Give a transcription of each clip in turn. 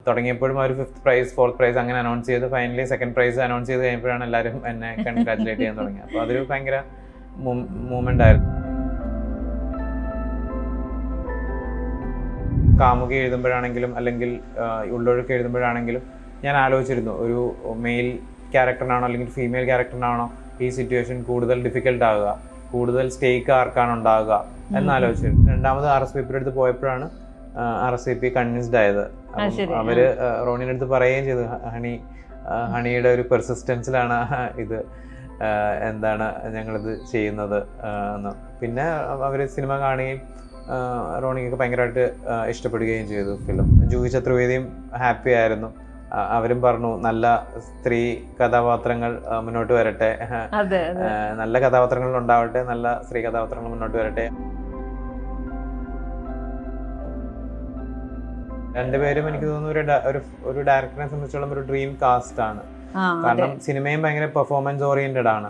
തുടങ്ങിയപ്പോഴും ഒരു 5th prize 4th prize അങ്ങനെ announce ചെയ്ത് ഫൈനലി 2nd പ്രൈസ് അനൗൺസ് ചെയ്ത് കഴിഞ്ഞപ്പോഴാണ് എല്ലാവരും എന്നെ കൺഗ്രാറ്റുലേറ്റ് ചെയ്യാൻ തുടങ്ങിയത്. അപ്പോൾ അതൊരു ഭയങ്കര മൂമെന്റ് ആയിരുന്നു. കാമുകി എഴുതുമ്പോഴാണെങ്കിലും അല്ലെങ്കിൽ ഉള്ളൊഴുക്ക് എഴുതുമ്പോഴാണെങ്കിലും ഞാൻ ആലോചിച്ചിരുന്നു, ഒരു മെയിൽ ക്യാരക്ടറിനാണോ അല്ലെങ്കിൽ ഫീമെയിൽ ക്യാരക്ടറിനാണോ ഈ സിറ്റുവേഷൻ കൂടുതൽ ഡിഫിക്കൽട്ട് ആകുക, കൂടുതൽ സ്റ്റേക്ക് ആർക്കാണ് ഉണ്ടാകുക എന്നാലോചിച്ചിരുന്നു. രണ്ടാമത് RSVP അടുത്ത് പോയപ്പോഴാണ് RSVP കൺവിൻസ്ഡ് ആയത്. അവര് റോണിയുടെ അടുത്ത് പറയുകയും ചെയ്തു, ഹണിയുടെ ഒരു പെർസിസ്റ്റൻസിലാണ് ഇത് എന്താണ് ഞങ്ങളിത് ചെയ്യുന്നത് എന്ന്. പിന്നെ അവർ സിനിമ കാണുകയും റോണിക്ക് ഭയങ്കരമായിട്ട് ഇഷ്ടപ്പെടുകയും ചെയ്തു ഫിലിം. ജൂഹി ചതുർവേദിയും ഹാപ്പി ആയിരുന്നു. അവരും പറഞ്ഞു നല്ല സ്ത്രീ കഥാപാത്രങ്ങൾ മുന്നോട്ട് വരട്ടെ, നല്ല കഥാപാത്രങ്ങൾ ഉണ്ടാവട്ടെ, നല്ല സ്ത്രീ കഥാപാത്രങ്ങൾ മുന്നോട്ട് വരട്ടെ. രണ്ടുപേരും എനിക്ക് തോന്നുന്നു ഒരു ഡയറക്ടറിനെ സംബന്ധിച്ചോളം ഒരു ഡ്രീം കാസ്റ്റ് ആണ്. കാരണം സിനിമയും ഭയങ്കര പെർഫോമൻസ് ഓറിയന്റഡ് ആണ്.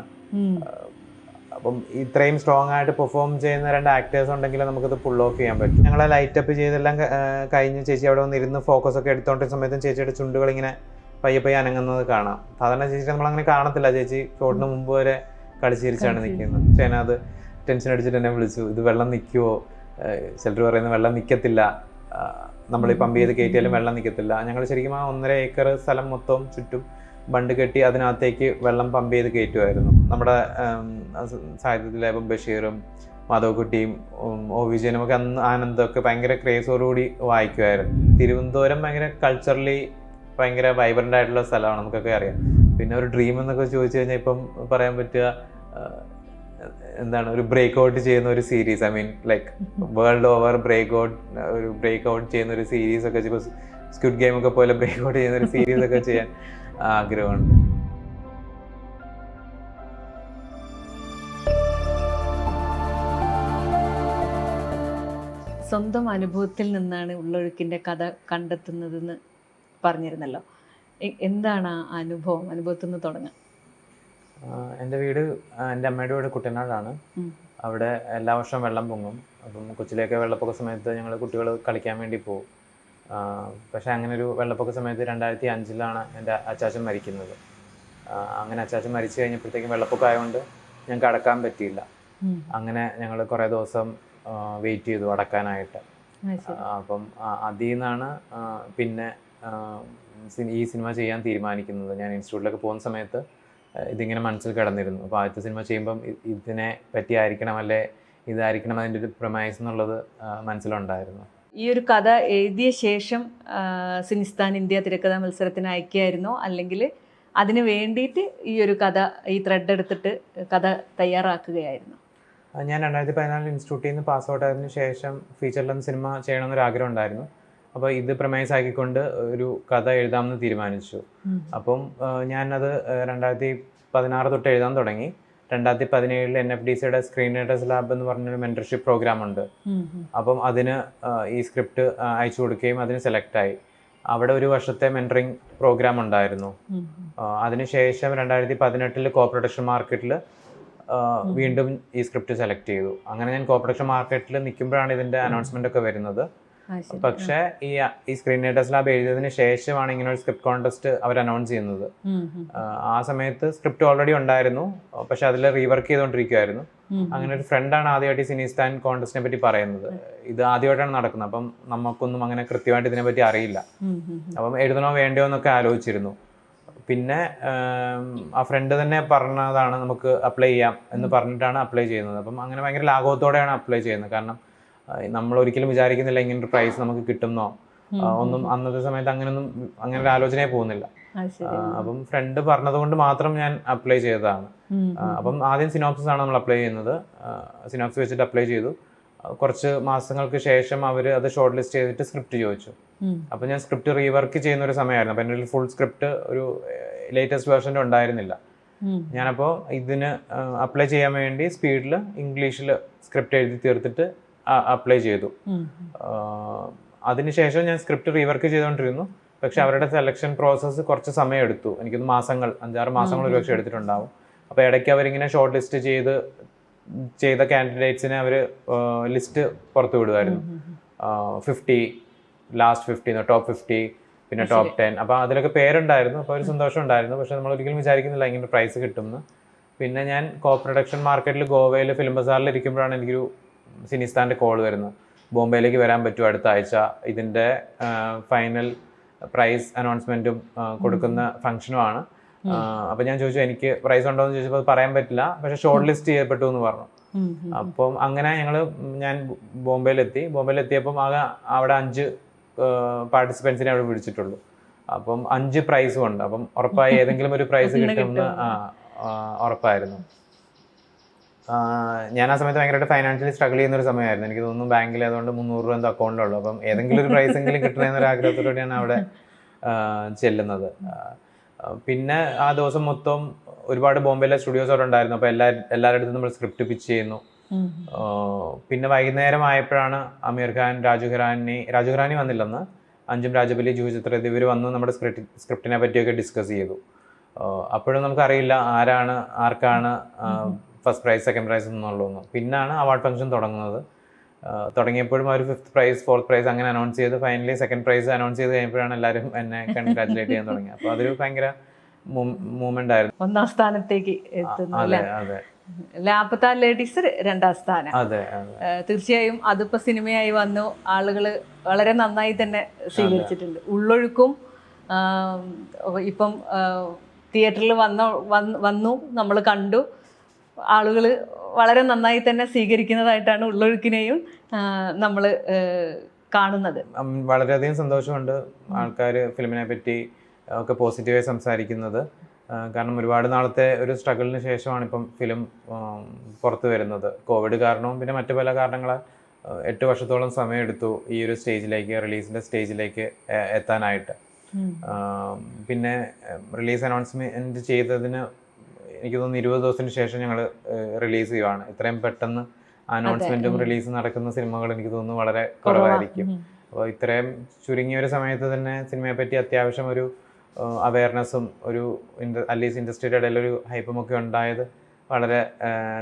അപ്പം ഇത്രയും സ്ട്രോങ് ആയിട്ട് പെർഫോം ചെയ്യുന്ന 2 ആക്ടേഴ്സ് ഉണ്ടെങ്കിൽ നമുക്കത് പുൾ ഓഫ് ചെയ്യാൻ പറ്റും. ഞങ്ങളെ ലൈറ്റപ്പ് ചെയ്തെല്ലാം കഴിഞ്ഞ് ചേച്ചി അവിടെ വന്നിരുന്ന് ഫോക്കസ് ഒക്കെ എടുത്തോണ്ടിരുന്ന സമയത്തും ചേച്ചിയുടെ ചുണ്ടുകൾ ഇങ്ങനെ പയ്യെ അനങ്ങുന്നത് കാണാം. സാധാരണ ചേച്ചി നമ്മളങ്ങനെ കാണത്തില്ല. ചേച്ചി ഷോട്ടിന് മുമ്പ് വരെ കളിച്ചിരിച്ചാണ് നിൽക്കുന്നത്. പക്ഷേ അത് ടെൻഷൻ അടിച്ചിട്ട് എന്നെ വിളിച്ചു, ഇത് വെള്ളം നിൽക്കുമോ, ചിലർ പറയുന്നത് വെള്ളം നിൽക്കത്തില്ല, നമ്മൾ ഈ പമ്പ് ചെയ്ത് കയറ്റിയാലും വെള്ളം നിൽക്കത്തില്ല. ഞങ്ങൾ ശരിക്കും ആ 1.5 ഏക്കർ സ്ഥലം മൊത്തം ചുറ്റും ബണ്ട് കെട്ടി അതിനകത്തേക്ക് വെള്ളം പമ്പ് ചെയ്ത് കയറ്റുമായിരുന്നു. നമ്മുടെ സാഹിത്യത്തിലെ ബഷീറും മാധവക്കുട്ടിയും വിജയനും ഒക്കെ അന്ന് ആനന്ദമൊക്കെ ഭയങ്കര ക്രേസോടുകൂടി വായിക്കുമായിരുന്നു. തിരുവനന്തപുരം ഭയങ്കര കൾച്ചറലി ഭയങ്കര വൈബ്രൻ്റ് ആയിട്ടുള്ള സ്ഥലമാണ്, നമുക്കൊക്കെ അറിയാം. പിന്നെ ഒരു ഡ്രീം എന്നൊക്കെ ചോദിച്ചു കഴിഞ്ഞാൽ ഇപ്പം പറയാൻ പറ്റുക എന്താണ്, ഒരു ബ്രേക്ക് ഔട്ട് ചെയ്യുന്ന ഒരു series, I mean like world over break out ചെയ്യുന്ന ഒരു സീരീസ് ഒക്കെ, സ്ക്വിഡ് ഗെയിം ഒക്കെ പോലെ ബ്രേക്ക് ഔട്ട് ചെയ്യുന്ന ഒരു സീരീസ് ഒക്കെ ചെയ്യാൻ ആഗ്രഹമുണ്ട്. സ്വന്തം അനുഭവത്തിൽ നിന്നാണ് ഉള്ളൊഴുക്കിൻ്റെ കഥ കണ്ടെത്തുന്നതെന്ന് പറഞ്ഞിരുന്നല്ലോ. എന്താണ് ആ അനുഭവത്തിൽ നിന്ന് തുടങ്ങാം? എൻ്റെ വീട് എൻ്റെ അമ്മയുടെ വീട് കുട്ടനാടാണ്. അവിടെ എല്ലാ വർഷവും വെള്ളം പൊങ്ങും. അപ്പം കൊച്ചിലേക്ക് വെള്ളപ്പൊക്ക സമയത്ത് ഞങ്ങൾ കുട്ടികൾ കളിക്കാൻ വേണ്ടി പോകും. പക്ഷേ അങ്ങനെ ഒരു വെള്ളപ്പൊക്ക സമയത്ത് 2005 എൻ്റെ അച്ചാച്ചൻ മരിക്കുന്നത്. അങ്ങനെ അച്ചാച്ചൻ മരിച്ചു കഴിഞ്ഞപ്പോഴത്തേക്കും വെള്ളപ്പൊക്കം ആയതുകൊണ്ട് ഞങ്ങൾക്ക് അടക്കാൻ പറ്റിയില്ല. അങ്ങനെ ഞങ്ങൾ കുറേ ദിവസം വെയിറ്റ് ചെയ്തു അടക്കാനായിട്ട്. അപ്പം അതിൽ നിന്നാണ് പിന്നെ ഈ സിനിമ ചെയ്യാൻ തീരുമാനിക്കുന്നത്. ഞാൻ ഇൻസ്റ്റിറ്റ്യൂട്ടിലൊക്കെ പോകുന്ന സമയത്ത് ഇതിങ്ങനെ മനസ്സിൽ കിടന്നിരുന്നു. അപ്പോൾ ആദ്യത്തെ സിനിമ ചെയ്യുമ്പം ഇതിനെ പറ്റിയായിരിക്കണം, അല്ലെ ഇതായിരിക്കണം അതിൻ്റെ ഒരു പ്രമൈസ് എന്നുള്ളത് മനസ്സിലുണ്ടായിരുന്നു. ഈ ഒരു കഥ എഴുതിയ ശേഷം സിനിസ്ഥാൻ ഇന്ത്യ തിരക്കഥാ മത്സരത്തിന് അയക്കുകയായിരുന്നോ, അല്ലെങ്കിൽ അതിന് വേണ്ടിയിട്ട് ഈ ഒരു കഥ, ഈ ത്രെഡ് എടുത്തിട്ട് കഥ തയ്യാറാക്കുകയായിരുന്നു? ഞാൻ 2014 ഇൻസ്റ്റിറ്റ്യൂട്ടിൽ നിന്ന് പാസ് ഔട്ട് ആയതിനു ശേഷം ഫീച്ചർ ലെങ്ത് സിനിമ ചെയ്യണമെന്നൊരു ആഗ്രഹം ഉണ്ടായിരുന്നു. അപ്പോൾ ഇത് പ്രമൈസ് ആക്കിക്കൊണ്ട് ഒരു കഥ എഴുതാമെന്ന് തീരുമാനിച്ചു. അപ്പം ഞാനത് 2016 തൊട്ട് എഴുതാൻ തുടങ്ങി. 2017 NFDCയുടെ സ്ക്രീൻ റൈറ്റേഴ്സ് ലാബ് എന്ന് പറഞ്ഞൊരു മെന്റർഷിപ്പ് പ്രോഗ്രാം ഉണ്ട്. അപ്പം അതിന് ഈ സ്ക്രിപ്റ്റ് അയച്ചു കൊടുക്കുകയും അതിന് സെലക്റ്റായി. അവിടെ ഒരു വർഷത്തെ മെന്ററിങ് പ്രോഗ്രാം ഉണ്ടായിരുന്നു. അതിനുശേഷം 2018 കോ പ്രൊഡക്ഷൻ മാർക്കറ്റിൽ വീണ്ടും ഈ സ്ക്രിപ്റ്റ് സെലക്ട് ചെയ്തു. അങ്ങനെ ഞാൻ കോ പ്രൊഡക്ഷൻ മാർക്കറ്റിൽ നിൽക്കുമ്പോഴാണ് ഇതിൻ്റെ അനൗൺസ്മെന്റ് ഒക്കെ വരുന്നത്. പക്ഷേ ഈ സ്ക്രീൻ റൈറ്റേഴ്സ് ലാബ് എഴുതിയതിന് ശേഷമാണ് ഇങ്ങനെ ഒരു സ്ക്രിപ്റ്റ് കോൺടെസ്റ്റ് അവർ അനൗൺസ് ചെയ്യുന്നത്. ആ സമയത്ത് സ്ക്രിപ്റ്റ് ഓൾറെഡി ഉണ്ടായിരുന്നു, പക്ഷെ അതിൽ റീവർക്ക് ചെയ്തുകൊണ്ടിരിക്കുവായിരുന്നു. അങ്ങനെ ഒരു ഫ്രണ്ടാണ് ആദ്യമായിട്ട് ഈ സിനിസ്ഥാൻ കോൺടെസ്റ്റിനെ പറ്റി പറയുന്നത്. ഇത് ആദ്യമായിട്ടാണ് നടക്കുന്നത്. അപ്പം നമുക്കൊന്നും അങ്ങനെ കൃത്യമായിട്ട് ഇതിനെപ്പറ്റി അറിയില്ല. അപ്പം എഴുതണോ വേണ്ടയോ എന്നൊക്കെ ആലോചിച്ചിരുന്നു. പിന്നെ ആ ഫ്രണ്ട് തന്നെ പറഞ്ഞതാണ് നമുക്ക് അപ്ലൈ ചെയ്യാം എന്ന് പറഞ്ഞിട്ടാണ് അപ്ലൈ ചെയ്യുന്നത്. അപ്പം അങ്ങനെ ഭയങ്കര ലാഘവത്തോടെയാണ് അപ്ലൈ ചെയ്യുന്നത്. കാരണം നമ്മൾ ഒരിക്കലും വിചാരിക്കുന്നില്ല ഇങ്ങനൊരു പ്രൈസ് നമുക്ക് കിട്ടുന്നോ ഒന്നും. അന്നത്തെ സമയത്ത് അങ്ങനെ ഒരു ആലോചനയെ പോകുന്നില്ല. അപ്പം ഫ്രണ്ട് പറഞ്ഞത് കൊണ്ട് മാത്രം ഞാൻ അപ്ലൈ ചെയ്തതാണ്. അപ്പം ആദ്യം സിനോപ്സിസ് ആണ് നമ്മൾ അപ്ലൈ ചെയ്യുന്നത്. സിനോപ്സിസ് വെച്ചിട്ട് അപ്ലൈ ചെയ്തു. കുറച്ച് മാസങ്ങൾക്ക് ശേഷം അവർ അത് ഷോർട്ട് ലിസ്റ്റ് ചെയ്തിട്ട് സ്ക്രിപ്റ്റ് ചോദിച്ചു. അപ്പം ഞാൻ സ്ക്രിപ്റ്റ് റീവർക്ക് ചെയ്യുന്ന ഒരു സമയമായിരുന്നു. അപ്പം എൻ്റെ ഫുൾ സ്ക്രിപ്റ്റ് ഒരു ലേറ്റസ്റ്റ് വേർഷൻ്റെ ഉണ്ടായിരുന്നില്ല. ഞാനപ്പോൾ ഇതിന് അപ്ലൈ ചെയ്യാൻ വേണ്ടി സ്പീഡിൽ ഇംഗ്ലീഷിൽ സ്ക്രിപ്റ്റ് എഴുതി തീർത്തിട്ട് അപ്ലൈ ചെയ്തു. അതിനുശേഷം ഞാൻ സ്ക്രിപ്റ്റ് റീവർക്ക് ചെയ്തുകൊണ്ടിരുന്നു. പക്ഷെ അവരുടെ സെലക്ഷൻ പ്രോസസ്സ് കുറച്ച് സമയം എടുത്തു. എനിക്കൊന്ന് 5-6 മാസങ്ങൾ ഒരുപക്ഷെ എടുത്തിട്ടുണ്ടാവും. അപ്പോൾ ഇടയ്ക്ക് അവരിങ്ങനെ ഷോർട്ട് ലിസ്റ്റ് ചെയ്ത കാൻഡിഡേറ്റ്സിനെ അവർ ലിസ്റ്റ് പുറത്തു വിടുമായിരുന്നു. 50 ലാസ്റ്റ് 50 ടോപ്പ് 50 പിന്നെ ടോപ്പ് 10. അപ്പോൾ അതിലൊക്കെ പേരുണ്ടായിരുന്നു, അപ്പോൾ ഒരു സന്തോഷം ഉണ്ടായിരുന്നു. പക്ഷെ നമ്മൾ ഒരിക്കലും വിചാരിക്കുന്നില്ല ഇങ്ങനെ പ്രൈസ് കിട്ടുമെന്ന്. പിന്നെ ഞാൻ കോ പ്രൊഡക്ഷൻ മാർക്കറ്റിൽ ഗോവയിൽ ഫിലിം ബസാറിൽ ഇരിക്കുമ്പോഴാണ് എനിക്കൊരു സിനിസ്ഥാൻ്റെ കോൾ വരുന്നത്. ബോംബെയിലേക്ക് വരാൻ പറ്റുമോ അടുത്ത ആഴ്ച, ഇതിൻ്റെ ഫൈനൽ പ്രൈസ് അനൗൺസ്മെൻറ്റും കൊടുക്കുന്ന ഫംഗ്ഷനുമാണ്. അപ്പോൾ ഞാൻ ചോദിച്ചു എനിക്ക് പ്രൈസ് ഉണ്ടോ എന്ന് ചോദിച്ചപ്പോൾ അത് പറയാൻ പറ്റില്ല, പക്ഷേ ഷോർട്ട് ലിസ്റ്റ് ചെയ്യപ്പെട്ടു എന്ന് പറഞ്ഞു. അപ്പം അങ്ങനെ ഞാൻ ബോംബെയിലെത്തിയപ്പം അവിടെ 5 പാർട്ടിസിപ്പൻസിനെ അവിടെ വിളിച്ചിട്ടുള്ളൂ. അപ്പം 5 പ്രൈസും ഉണ്ട്. അപ്പം ഉറപ്പായി ഏതെങ്കിലും ഒരു പ്രൈസ് കിട്ടുമെന്ന് ഉറപ്പായിരുന്നു. ഞാൻ ആ സമയത്ത് ഭയങ്കരമായിട്ട് ഫൈനാൻഷ്യലി സ്ട്രഗിൾ ചെയ്യുന്ന ഒരു സമയമായിരുന്നു. എനിക്ക് തോന്നുന്നു ബാങ്കിൽ അതുകൊണ്ട് 300 രൂപ എന്തോ അക്കൗണ്ടിലുള്ളൂ. അപ്പം ഏതെങ്കിലും ഒരു പ്രൈസ് എങ്കിലും കിട്ടണമെന്നൊരു ആഗ്രഹത്തോടെയാണ് അവിടെ ചെല്ലുന്നത്. പിന്നെ ആ ദിവസം മൊത്തം ഒരുപാട് ബോംബെയിലെ സ്റ്റുഡിയോസ് അവിടെ ഉണ്ടായിരുന്നു. അപ്പോൾ എല്ലാവരുടെ അടുത്തും നമ്മൾ സ്ക്രിപ്റ്റ് പിച്ച് ചെയ്യുന്നു. പിന്നെ വൈകുന്നേരം ആയപ്പോഴാണ് അമീർ ഖാൻ, രാജു ഖറാനി വന്നില്ലെന്ന്, അഞ്ജും രാജബലി, ജൂഹി ചിത്ര ഇവർ വന്ന് നമ്മുടെ സ്ക്രിപ്റ്റിനെ പറ്റിയൊക്കെ ഡിസ്കസ് ചെയ്തു. അപ്പോഴും നമുക്കറിയില്ല ആർക്കാണ് ഫസ്റ്റ് പ്രൈസ് സെക്കൻഡ് പ്രൈസ് എന്നുള്ളതൊന്നും. പിന്നാണ് അവാർഡ് ഫംഗ്ഷൻ തുടങ്ങിയപ്പോഴും അവർ 5th പ്രൈസ് 4th പ്രൈസ് അങ്ങനെ അനൗൺസ് ചെയ്ത് ഫൈനലി സെക്കൻഡ് പ്രൈസ് അനൗൺസ് ചെയ്ത് കഴിഞ്ഞപ്പോഴാണ് എല്ലാവരും എന്നെ കൺഗ്രാറ്റുലേറ്റ് ചെയ്യാൻ തുടങ്ങി. അപ്പോൾ അതൊരു ഭയങ്കര മൂമെന്റ് ആയിരുന്നു. 1ാം സ്ഥാനത്തേക്ക് ലാപത്ത ലേഡീസ് 2ാം സ്ഥാനം. തീർച്ചയായും അതിപ്പോ സിനിമയായി വന്നു, ആളുകൾ വളരെ നന്നായി തന്നെ സ്വീകരിച്ചിട്ടുണ്ട്. ഉള്ളൊഴുക്കും ഇപ്പം തിയേറ്ററിൽ വന്നു നമ്മൾ കണ്ടു, ആളുകൾ വളരെ നന്നായി തന്നെ സ്വീകരിക്കുന്നതായിട്ടാണ് ഉള്ളൊഴുക്കിനെയും നമ്മൾ കാണുന്നത്. വളരെയധികം സന്തോഷമുണ്ട് ആൾക്കാർ ഫിലിമിനെ പറ്റി ഒക്കെ പോസിറ്റീവായി സംസാരിക്കുന്നത്. കാരണം ഒരുപാട് നാളത്തെ ഒരു സ്ട്രഗിളിന് ശേഷമാണ് ഇപ്പം ഫിലിം പുറത്തു വരുന്നത്. കോവിഡ് കാരണവും പിന്നെ മറ്റു പല കാരണങ്ങളാൽ 8 വർഷത്തോളം സമയമെടുത്തു ഈ ഒരു റിലീസിൻ്റെ സ്റ്റേജിലേക്ക് എത്താനായിട്ട്. പിന്നെ റിലീസ് അനൗൺസ്മെൻറ്റ് ചെയ്തതിന് എനിക്ക് തോന്നുന്നു 20 ദിവസത്തിന് ശേഷം ഞങ്ങൾ റിലീസ് ചെയ്യുവാണ്. ഇത്രയും പെട്ടെന്ന് അനൗൺസ്മെൻറ്റും റിലീസും നടക്കുന്ന സിനിമകൾ എനിക്ക് തോന്നുന്നു വളരെ കുറവായിരിക്കും. അപ്പോൾ ഇത്രയും ചുരുങ്ങിയ ഒരു സമയത്ത് തന്നെ സിനിമയെ പറ്റി അത്യാവശ്യം ഒരു അവയർനെസ്സും അറ്റ്ലീസ്റ്റ് ഇൻഡസ്ട്രിയുടെ ഇടയിൽ ഒരു ഹൈപ്പും ഒക്കെ ഉണ്ടായത് വളരെ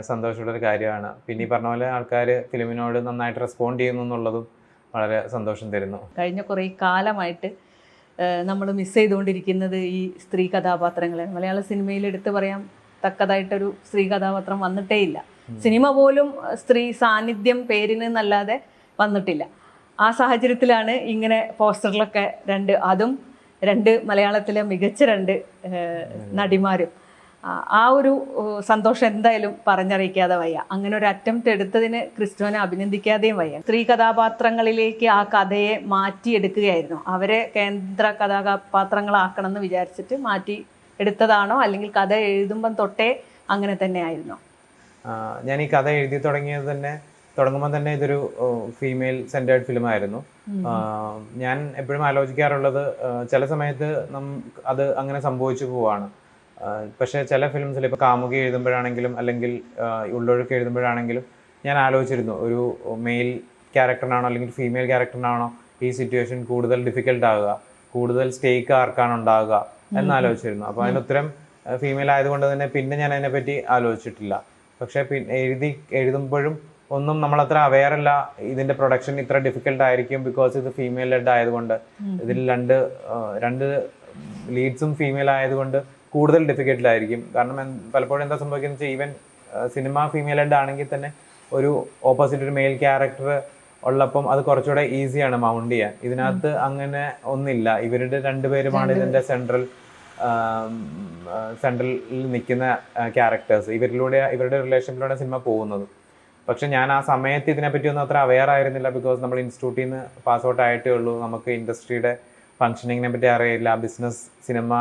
സന്തോഷമുള്ളൊരു കാര്യമാണ്. പിന്നെ ഈ പറഞ്ഞ പോലെ ആൾക്കാർ ഫിലിമിനോട് നന്നായിട്ട് റെസ്പോണ്ട് ചെയ്യുന്നു എന്നുള്ളതും വളരെ സന്തോഷം തരുന്നു. കഴിഞ്ഞ കുറേ കാലമായിട്ട് നമ്മൾ മിസ് ചെയ്തുകൊണ്ടിരിക്കുന്നത് ഈ സ്ത്രീ കഥാപാത്രങ്ങളെ. മലയാള സിനിമയിൽ എടുത്തു പറയാൻ തക്കതായിട്ടൊരു സ്ത്രീ കഥാപാത്രം വന്നിട്ടേ ഇല്ല. സിനിമ പോലും സ്ത്രീ സാന്നിധ്യം പേരിന് എന്നല്ലാതെ വന്നിട്ടില്ല. ആ സാഹചര്യത്തിലാണ് ഇങ്ങനെ പോസ്റ്ററിലൊക്കെ അതും 2 മലയാളത്തിലെ മികച്ച 2 നടിമാരും. ആ ഒരു സന്തോഷം എന്തായാലും പറഞ്ഞറിയിക്കാതെ വയ്യ. അങ്ങനെ ഒരു അറ്റംപ്റ്റ് എടുത്തതിന് ക്രിസ്റ്റോനെ അഭിനന്ദിക്കാതെയും വയ്യ. സ്ത്രീ കഥാപാത്രങ്ങളിലേക്ക് ആ കഥയെ മാറ്റിയെടുക്കുകയായിരുന്നു. അവരെ കേന്ദ്ര കഥാപാത്രങ്ങളാക്കണം എന്ന് വിചാരിച്ചിട്ട് മാറ്റി എടുത്തതാണോ, അല്ലെങ്കിൽ കഥ എഴുതുമ്പം തൊട്ടേ അങ്ങനെ തന്നെ ആയിരുന്നോ? ഞാൻ ഈ കഥ എഴുതി തുടങ്ങുമ്പോൾ തന്നെ ഇതൊരു ഫീമെയിൽ സെൻറ്റേർഡ് ഫിലിമായിരുന്നു. ഞാൻ എപ്പോഴും ആലോചിക്കാറുള്ളത് ചില സമയത്ത് അത് അങ്ങനെ സംഭവിച്ചു പോവാണ്. പക്ഷേ ചില ഫിലിംസിൽ ഇപ്പോൾ കാമുകി എഴുതുമ്പോഴാണെങ്കിലും അല്ലെങ്കിൽ ഉള്ളൊഴുക്ക് എഴുതുമ്പോഴാണെങ്കിലും ഞാൻ ആലോചിച്ചിരുന്നു ഒരു മെയിൽ ക്യാരക്ടറിനാണോ അല്ലെങ്കിൽ ഫീമെയിൽ ക്യാരക്ടറിനാണോ ഈ സിറ്റുവേഷൻ കൂടുതൽ ഡിഫിക്കൽട്ട് ആകുക, കൂടുതൽ സ്റ്റേക്ക് ആർക്കാണ് ഉണ്ടാകുക എന്നാലോചിച്ചിരുന്നു. അപ്പോൾ അതിന് ഉത്തരം ഫീമെയിൽ ആയതുകൊണ്ട് തന്നെ പിന്നെ ഞാൻ അതിനെപ്പറ്റി ആലോചിച്ചിട്ടില്ല. പക്ഷേ എഴുതുമ്പോഴും ഒന്നും നമ്മളത്ര അവെയർ അല്ല ഇതിൻ്റെ പ്രൊഡക്ഷൻ ഇത്ര ഡിഫിക്കൽട്ട് ആയിരിക്കും, ബിക്കോസ് ഇത് ഫീമെയിൽ ലെഡ് ആയതുകൊണ്ട്. ഇതിൽ രണ്ട് ലീഡ്സും ഫീമെയിൽ ആയതുകൊണ്ട് കൂടുതൽ ഡിഫിക്കൽട്ടിലായിരിക്കും. കാരണം പലപ്പോഴും എന്താ സംഭവിക്കുന്നത് വെച്ചാൽ ഈവൻ സിനിമ ഫീമെയിൽ ലെഡ് ആണെങ്കിൽ തന്നെ ഒരു ഓപ്പോസിറ്റ് ഒരു മെയിൽ ക്യാരക്ടർ ഉള്ളപ്പം അത് കുറച്ചുകൂടെ ഈസിയാണ് മൗണ്ട് ചെയ്യാൻ. ഇതിനകത്ത് അങ്ങനെ ഒന്നില്ല. ഇവരുടെ 2 പേരുമാണ് ഇതിൻ്റെ സെൻട്രലിൽ നിൽക്കുന്ന ക്യാരക്ടേഴ്സ്. ഇവരുടെ റിലേഷനിലൂടെ സിനിമ പോകുന്നത്. പക്ഷെ ഞാൻ ആ സമയത്ത് ഇതിനെപ്പറ്റി ഒന്നും അത്ര അവെയർ ആയിരുന്നില്ല, ബിക്കോസ് നമ്മൾ ഇൻസ്റ്റിറ്റ്യൂട്ടിൽ നിന്ന് പാസ് ഔട്ട് ആയിട്ടേ ഉള്ളൂ. നമുക്ക് ഇൻഡസ്ട്രിയുടെ ഫംഗ്ഷനിങ്ങിനെ പറ്റി അറിയില്ല. സിനിമ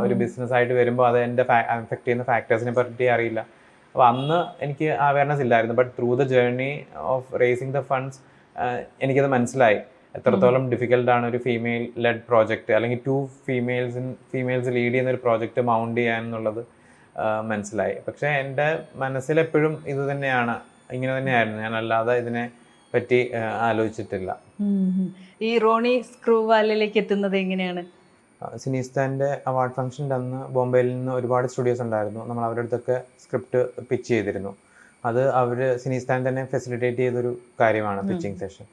ഒരു ബിസിനസ്സായിട്ട് വരുമ്പോൾ അത് എൻ്റെ അഫക്റ്റ് ചെയ്യുന്ന ഫാക്ടേഴ്സിനെ പറ്റി അറിയില്ല. അപ്പോൾ അന്ന് എനിക്ക് അവയർനെസ് ഇല്ലായിരുന്നു. But through the journey of racing the funds എനിക്കത് മനസ്സിലായി എത്രത്തോളം ഡിഫിക്കൽട്ടാണ് ഒരു ഫീമെയിൽ ലെഡ് പ്രോജക്റ്റ് അല്ലെങ്കിൽ 2 ഫീമെയിൽസ് ലീഡ് ചെയ്യുന്ന ഒരു പ്രോജക്റ്റ് മൗണ്ട് ചെയ്യാൻ എന്നുള്ളത് മനസ്സിലായി. പക്ഷേ എൻ്റെ മനസ്സിലെപ്പോഴും ഇത് തന്നെയാണ്, ഇങ്ങനെ തന്നെയായിരുന്നു. ഞാൻ അല്ലാതെ ഇതിനെ പറ്റി ആലോചിച്ചിട്ടില്ല. ഈ റോണി സ്ക്രൂവാലിലേക്ക് എത്തുന്നത് എങ്ങനെയാണ്? സിനിസ്ഥാൻ്റെ അവാർഡ് ഫംഗ്ഷൻ്റെ അന്ന് ബോംബെയിൽ നിന്ന് ഒരുപാട് സ്റ്റുഡിയോസ് ഉണ്ടായിരുന്നു. നമ്മൾ അവരുടെ അടുത്തൊക്കെ സ്ക്രിപ്റ്റ് പിച്ച് ചെയ്തിരുന്നു. അത് സിനിസ്ഥാൻ തന്നെ ഫെസിലിറ്റേറ്റ് ചെയ്തൊരു കാര്യമാണ് പിച്ചിങ് സെഷൻ.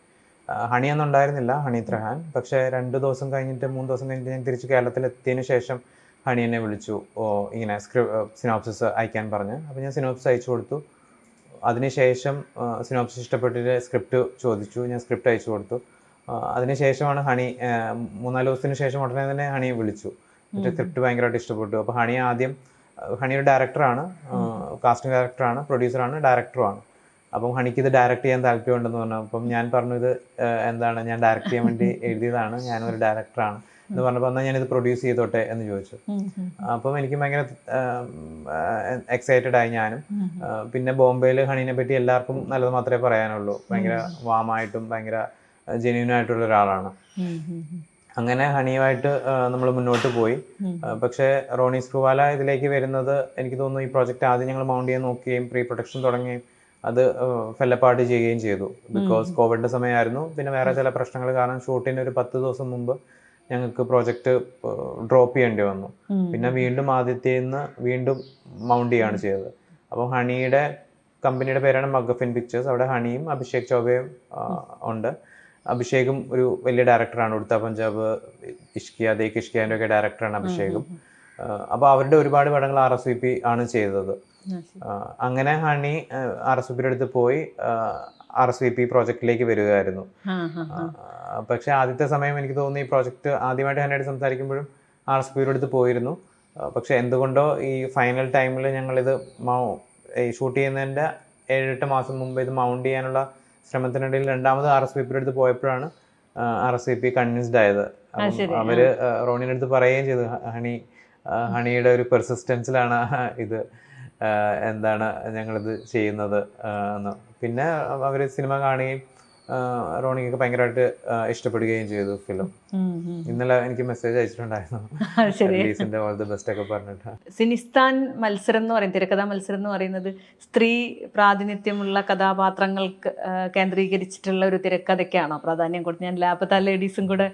ഹണിയൊന്നും ഉണ്ടായിരുന്നില്ല, ഹണി ത്രഹാൻ. പക്ഷേ 2 ദിവസം കഴിഞ്ഞിട്ട് 3 ദിവസം കഴിഞ്ഞിട്ട് ഞാൻ തിരിച്ച് കേരളത്തിലെത്തിയതിന് ശേഷം ഹണി എന്നെ വിളിച്ചു, ഇങ്ങനെ സിനോപ്സിസ് അയക്കാൻ പറഞ്ഞ്. അപ്പോൾ ഞാൻ സിനോപ്സിസ് അയച്ചു കൊടുത്തു. അതിനുശേഷം സിനോപ്സിസ് ഇഷ്ടപ്പെട്ടിട്ട് സ്ക്രിപ്റ്റ് ചോദിച്ചു, ഞാൻ സ്ക്രിപ്റ്റ് അയച്ചു കൊടുത്തു. അതിനുശേഷമാണ് ഹണി 3-4 ദിവസത്തിന് ശേഷം ഉടനെ തന്നെ ഹണിയെ വിളിച്ചു. എന്നിട്ട് സ്ക്രിപ്റ്റ് ഭയങ്കരമായിട്ട് ഇഷ്ടപ്പെട്ടു. അപ്പോൾ ഹണി ഒരു ഡയറക്ടറാണ്, കാസ്റ്റിംഗ് ഡയറക്ടറാണ്, പ്രൊഡ്യൂസറാണ്, ഡയറക്ടറുമാണ്. അപ്പം ഹണിക്ക് ഇത് ഡയറക്റ്റ് ചെയ്യാൻ താല്പര്യമുണ്ടെന്ന് പറഞ്ഞു. അപ്പം ഞാൻ പറഞ്ഞു, ഇത് ഞാൻ ഡയറക്റ്റ് ചെയ്യാൻ വേണ്ടി എഴുതിയതാണ്, ഞാനൊരു ഡയറക്ടറാണ് എന്ന് പറഞ്ഞപ്പോൾ എന്നാൽ ഞാനിത് പ്രൊഡ്യൂസ് ചെയ്തോട്ടെ എന്ന് ചോദിച്ചു. അപ്പം എനിക്ക് ഭയങ്കര എക്സൈറ്റഡ് ആയി ഞാനും. പിന്നെ ബോംബെയിൽ ഹണീനെ പറ്റി എല്ലാവർക്കും നല്ലത് മാത്രമേ പറയാനുള്ളൂ. ഭയങ്കര വാമായിട്ടും ഭയങ്കര ജെന്യൂനായിട്ടുള്ള ഒരാളാണ്. അങ്ങനെ ഹണിയുമായിട്ട് നമ്മൾ മുന്നോട്ട് പോയി. പക്ഷേ റോണി സ്ക്രൂവാല ഇതിലേക്ക് വരുന്നത് എനിക്ക് തോന്നുന്നു ഈ പ്രോജക്റ്റ് ആദ്യം ഞങ്ങൾ മൗണ്ട് ചെയ്യാൻ നോക്കുകയും പ്രീ പ്രൊഡക്ഷൻ തുടങ്ങുകയും അത് ഫെല്ലപ്പാർട്ട് ചെയ്യുകയും ചെയ്തു. ബിക്കോസ് കോവിഡിൻ്റെ സമയമായിരുന്നു. പിന്നെ വേറെ ചില പ്രശ്നങ്ങൾ കാരണം ഷൂട്ടിന് ഒരു 10 ദിവസം മുമ്പ് ഞങ്ങൾക്ക് പ്രോജക്റ്റ് ഡ്രോപ്പ് ചെയ്യേണ്ടി വന്നു. പിന്നെ വീണ്ടും ആദ്യത്തേന്ന് വീണ്ടും മൗണ്ട് ചെയ്യുകയാണ് ചെയ്തത്. അപ്പം ഹണിയുടെ കമ്പനിയുടെ പേരാണ് മഗഫിൻ പിക്ചേഴ്സ്. അവിടെ ഹണിയും അഭിഷേക് ചൗബയും ഉണ്ട്. അഭിഷേകും ഒരു വലിയ ഡയറക്ടറാണ്. ഉടുത്ത പഞ്ചാബ്, ഇഷ്കിയ, ദേക്ക് ഇഷ്കിയാൻ്റെ ഒക്കെ ഡയറക്ടറാണ് അഭിഷേകും. അപ്പോൾ അവരുടെ ഒരുപാട് പടങ്ങൾ RSVP ആണ് ചെയ്തത്. അങ്ങനെ ഹണി RSVPയുടെ അടുത്ത് പോയി RSVP പ്രോജക്റ്റിലേക്ക് വരികയായിരുന്നു. പക്ഷെ ആദ്യത്തെ സമയം എനിക്ക് തോന്നുന്നു ഈ പ്രോജക്റ്റ് ആദ്യമായിട്ട് ഹണിയായിട്ട് സംസാരിക്കുമ്പോഴും RSVPയുടെ അടുത്ത് പോയിരുന്നു. പക്ഷെ എന്തുകൊണ്ടോ ഈ ഫൈനൽ ടൈമിൽ ഞങ്ങളിത് ഷൂട്ട് ചെയ്യുന്നതിൻ്റെ 7-8 മാസം മുമ്പ് ഇത് മൗണ്ട് ചെയ്യാനുള്ള ശ്രമത്തിനിടയിൽ രണ്ടാമത് RSVPയുടെ അടുത്ത് പോയപ്പോഴാണ് RSVP കൺവിൻസ്ഡ് ആയത്. അവര് റോണിയുടെ അടുത്ത് പറയുകയും ചെയ്തു, ഹണിയുടെ ഒരു പെർസിസ്റ്റൻസിലാണ് ഇത് ഞങ്ങളിത് ചെയ്യുന്നത് എന്ന്. പിന്നെ അവർ സിനിമ കാണുകയും റോണിക്കൊക്കെ ഭയങ്കരമായിട്ട് ഇഷ്ടപ്പെടുകയും ചെയ്തു ഫിലിം. ഇന്നലെ എനിക്ക് മെസ്സേജ് അയച്ചിട്ടുണ്ടായിരുന്നു, ഓൾ ദി ബെസ്റ്റ് ഒക്കെ പറഞ്ഞിട്ട്. സിനിസ്ഥാൻ മത്സരം എന്ന് പറയുന്നത്, തിരക്കഥാ മത്സരം എന്ന് പറയുന്നത് സ്ത്രീ പ്രാതിനിധ്യമുള്ള കഥാപാത്രങ്ങൾക്ക് കേന്ദ്രീകരിച്ചിട്ടുള്ള ഒരു തിരക്കഥയ്ക്കാണോ പ്രാധാന്യം കൊടുത്ത്? ഞാൻ ലാപത്ത ലേഡീസും കൂടെ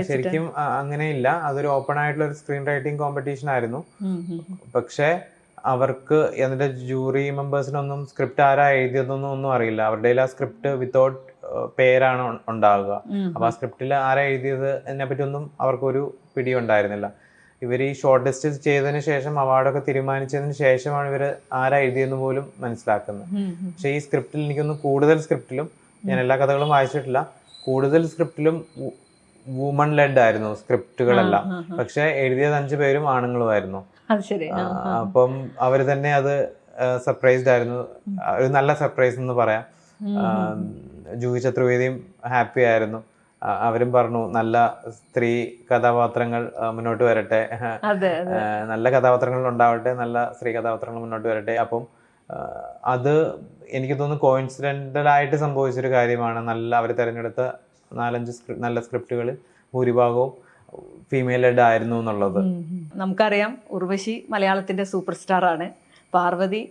ശരിക്കും അങ്ങനെയില്ല. അതൊരു ഓപ്പൺ ആയിട്ടുള്ള ഒരു സ്ക്രീൻ റൈറ്റിംഗ് കോമ്പറ്റീഷൻ ആയിരുന്നു. പക്ഷേ അവർക്ക് അതിന്റെ ജൂറി മെമ്പേഴ്സിനൊന്നും സ്ക്രിപ്റ്റ് ആരാ എഴുതിയതൊന്നും ഒന്നും അറിയില്ല. അവരുടെ ആ സ്ക്രിപ്റ്റ് വിത്തൗട്ട് പേരാണ് ഉണ്ടാവുക. അപ്പൊ ആ സ്ക്രിപ്റ്റിൽ ആരാ എഴുതിയത് അതിനെ പറ്റി ഒന്നും അവർക്കൊരു പിടി ഉണ്ടായിരുന്നില്ല. ഇവർ ഈ ഷോർട്ട് ലിസ്റ്റ് ചെയ്തതിന് ശേഷം അവാർഡൊക്കെ തീരുമാനിച്ചതിന് ശേഷമാണ് ഇവർ ആരാ എഴുതിയെന്ന് പോലും മനസ്സിലാക്കുന്നത്. പക്ഷെ ഈ സ്ക്രിപ്റ്റിൽ എനിക്കൊന്ന് കൂടുതൽ സ്ക്രിപ്റ്റിലും, ഞാൻ എല്ലാ കഥകളും വായിച്ചിട്ടില്ല, കൂടുതൽ സ്ക്രിപ്റ്റിലും വുമൺ ലെഡ് ആയിരുന്നു സ്ക്രിപ്റ്റുകളെല്ലാം. പക്ഷെ എഴുതിയത് 5 പേരും ആണുങ്ങളുമായിരുന്നു. അപ്പം അവര് തന്നെ അത് സർപ്രൈസ്ഡ് ആയിരുന്നു. ഒരു നല്ല സർപ്രൈസ് എന്ന് പറയാം. ജൂഹി ചതുർവേദിയും ഹാപ്പി ആയിരുന്നു. അവരും പറഞ്ഞു നല്ല സ്ത്രീ കഥാപാത്രങ്ങൾ മുന്നോട്ട് വരട്ടെ, നല്ല കഥാപാത്രങ്ങൾ ഉണ്ടാവട്ടെ, നല്ല സ്ത്രീ കഥാപാത്രങ്ങൾ മുന്നോട്ട് വരട്ടെ. അപ്പം അത് എനിക്ക് തോന്നുന്നു കോയിൻസിഡന്റലായിട്ട് സംഭവിച്ചൊരു കാര്യമാണ്. അവർ തിരഞ്ഞെടുത്ത 4-5 നല്ല സ്ക്രിപ്റ്റുകളിൽ ഭൂരിഭാഗവും ഫീമെയിൽ ലെഡ് ആയിരുന്നു എന്നുള്ളത്. നമുക്കറിയാം ഉർവശി മലയാളത്തിന്റെ സൂപ്പർ സ്റ്റാർ ആണ്. പാർവതി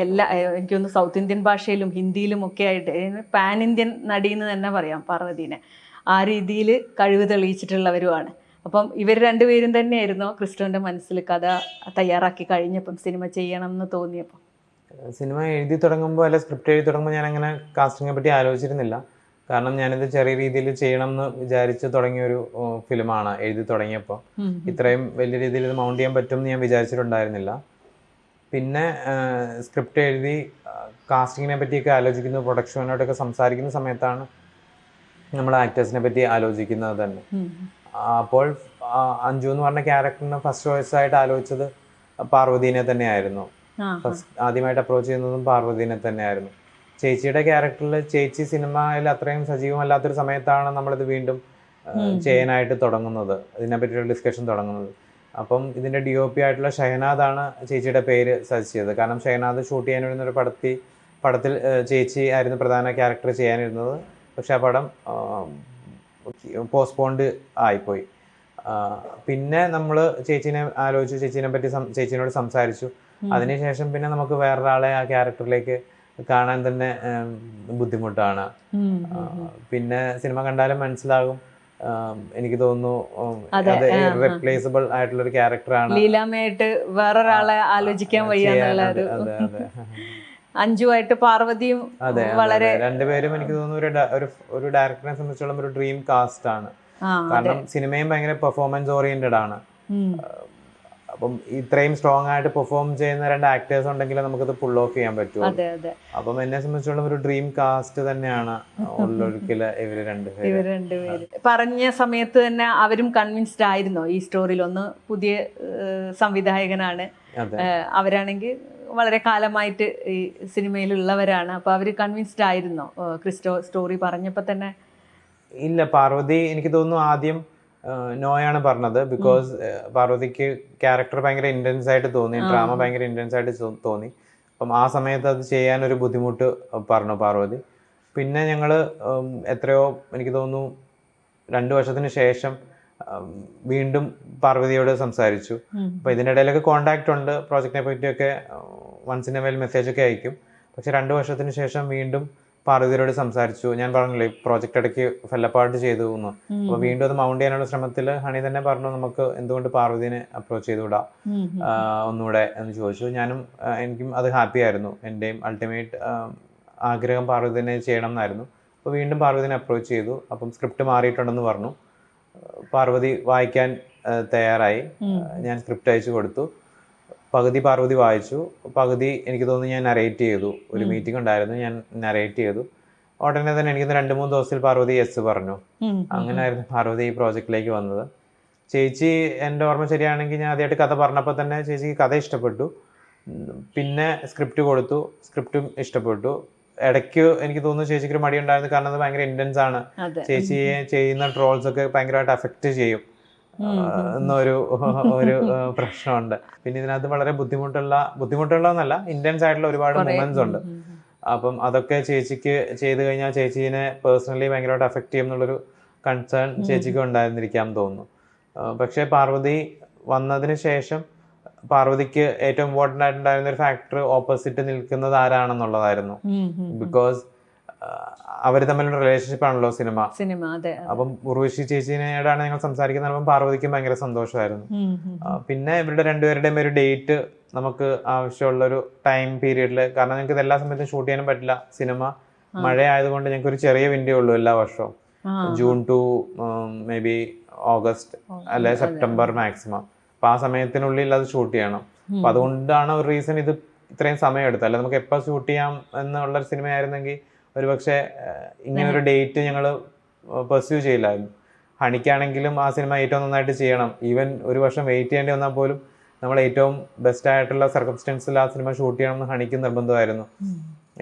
എനിക്കൊന്ന് സൗത്ത് ഇന്ത്യൻ ഭാഷയിലും ഹിന്ദിയിലും ഒക്കെ ആയിട്ട് പാൻ ഇന്ത്യൻ നടിയെന്ന് തന്നെ പറയാം പാർവതീനെ. ആ രീതിയിൽ കഴിവ് തെളിയിച്ചിട്ടുള്ളവരുമാണ്. അപ്പം ഇവർ രണ്ടുപേരും തന്നെയായിരുന്നോ ക്രിസ്റ്റോന്റെ മനസ്സിൽ കഥ തയ്യാറാക്കി കഴിഞ്ഞപ്പം സിനിമ ചെയ്യണം എന്ന് തോന്നിയപ്പോൾ? സിനിമ എഴുതി തുടങ്ങുമ്പോൾ അല്ല സ്ക്രിപ്റ്റ് എഴുതി തുടങ്ങുമ്പോൾ ഞാൻ അങ്ങനെ കാസ്റ്റിങ്ങിനെ പറ്റി ആലോചിച്ചിരുന്നില്ല. കാരണം ഞാനിത് ചെറിയ രീതിയിൽ ചെയ്യണം എന്ന് വിചാരിച്ച് തുടങ്ങിയൊരു ഫിലിമാണ്. എഴുതി തുടങ്ങിയപ്പോൾ ഇത്രയും വലിയ രീതിയിൽ ഇത് മൗണ്ട് ചെയ്യാൻ പറ്റും എന്ന് ഞാൻ വിചാരിച്ചിട്ടുണ്ടായിരുന്നില്ല. പിന്നെ സ്ക്രിപ്റ്റ് എഴുതി കാസ്റ്റിങ്ങിനെ പറ്റിയൊക്കെ ആലോചിക്കുന്നു, പ്രൊഡക്ഷനോടൊക്കെ സംസാരിക്കുന്ന സമയത്താണ് നമ്മൾ ആക്ടേഴ്സിനെ പറ്റി ആലോചിക്കുന്നത് തന്നെ. അപ്പോൾ അഞ്ജു എന്ന് പറഞ്ഞ ക്യാരക്ടറിന് ഫസ്റ്റ് ചോയ്സ് ആയിട്ട് ആലോചിച്ചത് പാർവതീനെ തന്നെയായിരുന്നു. ആദ്യമായിട്ട് അപ്രോച്ച് ചെയ്യുന്നതും പാർവതീനെ തന്നെയായിരുന്നു. ചേച്ചിയുടെ ക്യാരക്ടറിൽ ചേച്ചി സിനിമയിൽ അത്രയും സജീവമല്ലാത്തൊരു സമയത്താണ് നമ്മളിത് വീണ്ടും ചെയ്യാനായിട്ട് തുടങ്ങുന്നത്, ഇതിനെപ്പറ്റിയുള്ള ഡിസ്കഷൻ തുടങ്ങുന്നത്. അപ്പം ഇതിൻ്റെ DOP ആയിട്ടുള്ള ഷഹനാദാണ് ചേച്ചിയുടെ പേര് സജസ്റ്റ് ചെയ്തത്. കാരണം ഷഹനാദ് ഷൂട്ട് ചെയ്യാനിരുന്നൊരു പടത്തിൽ ചേച്ചി ആയിരുന്നു പ്രധാന ക്യാരക്ടർ ചെയ്യാനിരുന്നത്. പക്ഷെ ആ പടം പോസ്റ്റ്പോണ്ട് ആയിപ്പോയി. പിന്നെ നമ്മൾ ചേച്ചീനെ ആലോചിച്ചു, ചേച്ചീനോട് സംസാരിച്ചു. അതിനുശേഷം പിന്നെ നമുക്ക് വേറൊരാളെ ആ ക്യാരക്ടറിലേക്ക് കാണാൻ തന്നെ ബുദ്ധിമുട്ടാണ്. പിന്നെ സിനിമ കണ്ടാലും മനസ്സിലാകും. എനിക്ക് തോന്നുന്നു അത് ഇറപ്ലേസബിൾ ആയിട്ടുള്ള ഒരു ക്യാരക്ടറാണ്. ലീലാമ്മയായിട്ട് വേറൊരാളെ ആലോചിക്കാൻ വയ്യ. അഞ്ജുവായിട്ട് പാർവതിയും വളരെ രണ്ടുപേരും എനിക്ക് തോന്നുന്നു ഒരു ഡയറക്ടറിനെ സംബന്ധിച്ചോളം ഒരു ഡ്രീം കാസ്റ്റ് ആണ്. കാരണം സിനിമയും ഭയങ്കര പെർഫോമൻസ് ഓറിയന്റഡ് ആണ്. അപ്പം ഇത്രയും സ്ട്രോങ് ആയിട്ട് പെർഫോം ചെയ്യുന്ന രണ്ട് ആക്ടേഴ്സ് ഉണ്ടെങ്കിൽ നമുക്കത് പുൾ ഓഫ് ചെയ്യാൻ പറ്റും. അപ്പം എന്നെ സംബന്ധിച്ചോളം ഒരു ഡ്രീം കാസ്റ്റ് തന്നെയാണ് ഉള്ളൊരിക്കല് ഇവര് രണ്ടുപേര്. പറഞ്ഞ സമയത്ത് തന്നെ അവരും കൺവിൻസ്ഡ് ആയിരുന്നോ ഈ സ്റ്റോറിയിൽ? ഒന്ന് പുതിയ സംവിധായകനാണ്, അവരാണെങ്കിൽ വളരെ കാലമായിട്ട് ഈ സിനിമയിലുള്ളവരാണ്. അപ്പൊ അവര് കൺവിൻസ്ഡ് ആയിരുന്നോ ക്രിസ്റ്റോ സ്റ്റോറി പറഞ്ഞപ്പോ തന്നെ? ഇല്ല, പാർവതി എനിക്ക് തോന്നുന്നു ആദ്യം നോയാണ് പറഞ്ഞത്. ബിക്കോസ് പാർവതിക്ക് ക്യാരക്ടർ ഭയങ്കര ഇന്റൻസ് ആയിട്ട് തോന്നി, ഡ്രാമ ഭയങ്കര ഇന്റൻസ് ആയിട്ട് തോന്നി. അപ്പം ആ സമയത്ത് അത് ചെയ്യാനൊരു ബുദ്ധിമുട്ട് പറഞ്ഞു പാർവതി. പിന്നെ ഞങ്ങള് എത്രയോ എനിക്ക് തോന്നുന്നു 2 വർഷത്തിന് ശേഷം വീണ്ടും പാർവതിയോട് സംസാരിച്ചു. അപ്പൊ ഇതിൻ്റെ ഇടയിലൊക്കെ കോണ്ടാക്ട് ഉണ്ട്, പ്രോജക്റ്റിനെ പറ്റിയൊക്കെ once in a while message ഒക്കെ അയക്കും. പക്ഷെ 2 വർഷത്തിന് ശേഷം വീണ്ടും പാർവതിയോട് സംസാരിച്ചു. ഞാൻ പറഞ്ഞില്ലേ പ്രോജക്റ്റ് ഇടയ്ക്ക് ഫെല്ലപ്പാർട്ട് ചെയ്തു എന്ന്. അപ്പൊ വീണ്ടും അത് മൗണ്ട് ചെയ്യാനുള്ള ശ്രമത്തിൽ ഹണി തന്നെ പറഞ്ഞു നമുക്ക് എന്തുകൊണ്ട് പാർവതിനെ അപ്രോച്ച് ചെയ്തുകൂടാ ഒന്നുകൂടെ എന്ന് ചോദിച്ചു. എനിക്കും അത് ഹാപ്പി ആയിരുന്നു. എൻ്റെയും അൾട്ടിമേറ്റ് ആഗ്രഹം പാർവതിനെ ചെയ്യണം എന്നായിരുന്നു. അപ്പോൾ വീണ്ടും പാർവതിനെ അപ്രോച്ച് ചെയ്തു. അപ്പം സ്ക്രിപ്റ്റ് മാറിയിട്ടുണ്ടെന്ന് പറഞ്ഞു. പാർവതി വായിക്കാൻ തയ്യാറായി. ഞാൻ സ്ക്രിപ്റ്റ് അയച്ചു കൊടുത്തു. പകുതി പാർവതി വായിച്ചു, പകുതി എനിക്ക് തോന്നുന്നു ഞാൻ നരേറ്റ് ചെയ്തു. ഒരു മീറ്റിംഗ് ഉണ്ടായിരുന്നു, ഞാൻ നരേറ്റ് ചെയ്തു. ഉടനെ തന്നെ എനിക്ക് 2-3 ദിവസത്തിൽ പാർവതി യെസ് പറഞ്ഞു. അങ്ങനെയായിരുന്നു പാർവതി ഈ പ്രോജക്റ്റിലേക്ക് വന്നത്. ചേച്ചി എൻ്റെ ഓർമ്മ ശരിയാണെങ്കിൽ ഞാൻ ആദ്യമായിട്ട് കഥ പറഞ്ഞപ്പോൾ തന്നെ ചേച്ചിക്ക് കഥ ഇഷ്ടപ്പെട്ടു. പിന്നെ സ്ക്രിപ്റ്റ് കൊടുത്തു, സ്ക്രിപ്റ്റും ഇഷ്ടപ്പെട്ടു. ഇടയ്ക്ക് എനിക്ക് തോന്നുന്നു ചേച്ചിക്ക് ഒരു മടി ഉണ്ടായിരുന്നു, കാരണം അത് ഭയങ്കര ഇന്റൻസ് ആണ്. ചേച്ചിയെ ചെയ്യുന്ന ട്രോൾസ് ഒക്കെ ഭയങ്കരമായിട്ട് അഫക്റ്റ് ചെയ്യും എന്നൊരു പ്രശ്നമുണ്ട്. പിന്നെ ഇതിനകത്ത് വളരെ ബുദ്ധിമുട്ടുള്ളതെന്നല്ല, ഇന്റൻസ് ആയിട്ടുള്ള ഒരുപാട് മൊമെന്റ്സ് ഉണ്ട്. അപ്പം അതൊക്കെ ചേച്ചിക്ക് ചെയ്ത് കഴിഞ്ഞാൽ ചേച്ചീനെ പേഴ്സണലി ഭയങ്കരമായിട്ട് അഫക്റ്റ് ചെയ്യും എന്നുള്ളൊരു കൺസേൺ ചേച്ചിക്ക് ഉണ്ടായിരുന്നിരിക്കാം തോന്നുന്നു. പക്ഷെ പാർവതി വന്നതിന് ശേഷം പാർവതിക്ക് ഏറ്റവും ഇമ്പോർട്ടൻ്റ് ആയിട്ടുണ്ടായിരുന്ന ഒരു ഫാക്ടർ ഓപ്പോസിറ്റ് നിൽക്കുന്നത് ആരാണെന്നുള്ളതായിരുന്നു. ബിക്കോസ് അവർ തമ്മിലുള്ള റിലേഷൻഷിപ്പ് ആണല്ലോ സിനിമ. അപ്പം ഉർവശി ചേച്ചിനോടാണ് ഞങ്ങൾ സംസാരിക്കുന്നത്. അപ്പം പാർവതിക്കും ഭയങ്കര സന്തോഷമായിരുന്നു. പിന്നെ ഇവരുടെ രണ്ടുപേരുടെയും ഒരു ഡേറ്റ് നമുക്ക് ആവശ്യമുള്ളൊരു ടൈം പീരീഡിൽ, കാരണം ഞങ്ങൾക്ക് ഇത് എല്ലാ സമയത്തും ഷൂട്ട് ചെയ്യാനും പറ്റില്ല. സിനിമ മഴ ആയതുകൊണ്ട് ഞങ്ങൾക്ക് ഒരു ചെറിയ വിൻഡോ ഉള്ളൂ എല്ലാ വർഷവും, June to maybe August അല്ലെ സെപ്റ്റംബർ മാക്സിമം. അപ്പൊ ആ സമയത്തിനുള്ളിൽ അത് ഷൂട്ട് ചെയ്യണം. അപ്പൊ അതുകൊണ്ടാണ് ഒരു റീസൺ ഇത് ഇത്രയും സമയം എടുത്തത്. അല്ലെ നമുക്ക് എപ്പോൾ ഷൂട്ട് ചെയ്യാം എന്നുള്ളൊരു സിനിമയായിരുന്നെങ്കിൽ ഒരുപക്ഷെ ഇങ്ങനെ ഒരു ഡേറ്റ് ഞങ്ങൾ പെർസ്യൂ ചെയ്യില്ലായിരുന്നു. ഹണിക്കാണെങ്കിലും ആ സിനിമ ഏറ്റവും നന്നായിട്ട് ചെയ്യണം. ഈവൻ ഒരു വർഷം വെയിറ്റ് ചെയ്യേണ്ടി വന്നാൽ പോലും നമ്മൾ ഏറ്റവും ബെസ്റ്റ് ആയിട്ടുള്ള സർക്കംസ്റ്റൻസിൽ ആ സിനിമ ഷൂട്ട് ചെയ്യണം എന്ന് ഹണിക്ക് നിർബന്ധമായിരുന്നു.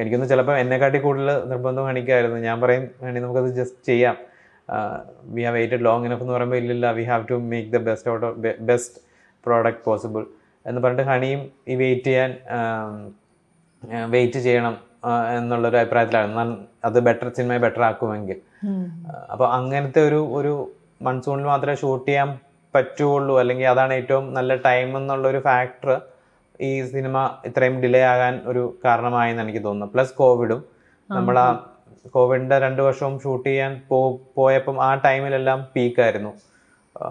എനിക്കൊന്ന് ചിലപ്പോൾ എന്നെക്കാട്ടി കൂടുതൽ നിർബന്ധം ഹണിക്കായിരുന്നു. ഞാൻ പറയും ഹണി നമുക്കത് ജസ്റ്റ് ചെയ്യാം, we have waited long enough എന്ന് പറയുമ്പോൾ ഇല്ലില്ല, we have to make the best out of best product possible എന്ന് പറഞ്ഞിട്ട് ഹണിയും ഈ വെയിറ്റ് ചെയ്യണം എന്നുള്ളൊരു അഭിപ്രായത്തിലാണ്. അത് സിനിമയെ ബെറ്റർ ആക്കുമെങ്കിൽ. അപ്പോൾ അങ്ങനത്തെ ഒരു മൺസൂണിൽ മാത്രമേ ഷൂട്ട് ചെയ്യാൻ പറ്റുള്ളൂ, അല്ലെങ്കിൽ അതാണ് ഏറ്റവും നല്ല ടൈം എന്നുള്ളൊരു ഫാക്ടർ ഈ സിനിമ ഇത്രയും ഡിലേ ആകാൻ ഒരു കാരണമായെന്ന് എനിക്ക് തോന്നുന്നു. പ്ലസ് കോവിഡും, നമ്മൾ ആ കോവിഡിൻ്റെ 2 വർഷവും ഷൂട്ട് ചെയ്യാൻ പോയപ്പം ആ ടൈമിലെല്ലാം പീക്കായിരുന്നു.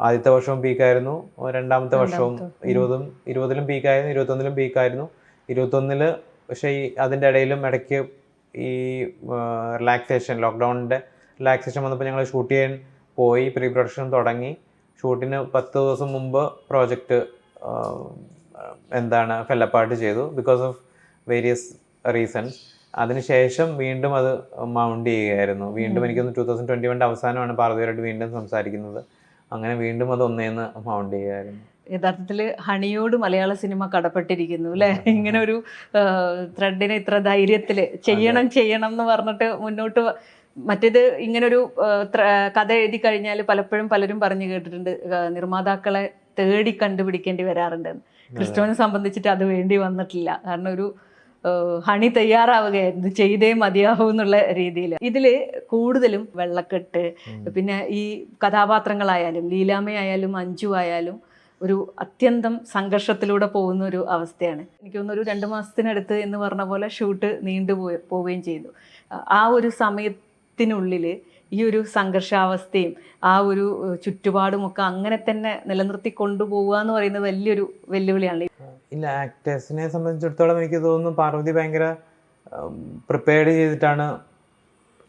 ആദ്യത്തെ വർഷവും പീക്കായിരുന്നു, രണ്ടാമത്തെ വർഷവും 20-ലും പീക്കായിരുന്നു, 21-ലും പീക്കായിരുന്നു. 21-ല് പക്ഷേ അതിൻ്റെ ഇടയ്ക്ക് ഈ ലോക്ക്ഡൗണിൻ്റെ റിലാക്സേഷൻ വന്നപ്പോൾ ഞങ്ങൾ ഷൂട്ട് ചെയ്യാൻ പോയി, പ്രീ പ്രൊഡക്ഷൻ തുടങ്ങി. ഷൂട്ടിന് 10 ദിവസം മുമ്പ് പ്രോജക്റ്റ് ഫെല്ലപ്പാർട്ട് ചെയ്തു ബിക്കോസ് ഓഫ് വേരിയസ് റീസൺസ്. അതിനുശേഷം വീണ്ടും അത് മൗണ്ട് ചെയ്യുകയായിരുന്നു. വീണ്ടും എനിക്കൊന്ന് 2021 അവസാനമാണ് പാർവതിയായിട്ട് വീണ്ടും സംസാരിക്കുന്നത്. അങ്ങനെ വീണ്ടും അത് ഒന്നേന്ന് മൗണ്ട് ചെയ്യുകയായിരുന്നു. യഥാർത്ഥത്തിൽ ഹണിയോട് മലയാള സിനിമ കടപ്പെട്ടിരിക്കുന്നു അല്ലെ? ഇങ്ങനെ ഒരു ത്രെഡിനെ ഇത്ര ധൈര്യത്തിൽ ചെയ്യണം എന്ന് പറഞ്ഞിട്ട് മുന്നോട്ട്. മറ്റേത് ഇങ്ങനൊരു കഥ എഴുതി കഴിഞ്ഞാൽ പലപ്പോഴും പലരും പറഞ്ഞു കേട്ടിട്ടുണ്ട്, നിർമ്മാതാക്കളെ തേടി കണ്ടുപിടിക്കേണ്ടി വരാറുണ്ടെന്ന്. ക്രിസ്റ്റോനെ സംബന്ധിച്ചിട്ട് അത് വേണ്ടി വന്നിട്ടില്ല. കാരണം ഒരു ഹണി തയ്യാറാവുകയായിരുന്നു, ചെയ്തേ മതിയാവൂ എന്നുള്ള രീതിയിൽ. ഇതിൽ കൂടുതലും വെള്ളക്കെട്ട്, പിന്നെ ഈ കഥാപാത്രങ്ങളായാലും ലീലാമ്മയായാലും അഞ്ജു ആയാലും ഒരു അത്യന്തം സംഘർഷത്തിലൂടെ പോകുന്ന ഒരു അവസ്ഥയാണ്. എനിക്ക് തോന്നുന്നു ഒരു 2 മാസത്തിനടുത്ത് എന്ന് പറഞ്ഞ പോലെ ഷൂട്ട് പോവുകയും ചെയ്തു. ആ ഒരു സമയത്തിനുള്ളിൽ ഈ ഒരു സംഘർഷാവസ്ഥയും ആ ഒരു ചുറ്റുപാടുമൊക്കെ അങ്ങനെ തന്നെ നിലനിർത്തി കൊണ്ടുപോവുക എന്ന് പറയുന്നത് വലിയൊരു വെല്ലുവിളിയാണ്. ഇല്ല, ആക്ടേഴ്സിനെ സംബന്ധിച്ചിടത്തോളം എനിക്ക് തോന്നുന്നു പാർവതി ഭയങ്കര പ്രിപ്പയർഡ് ചെയ്തിട്ടാണ്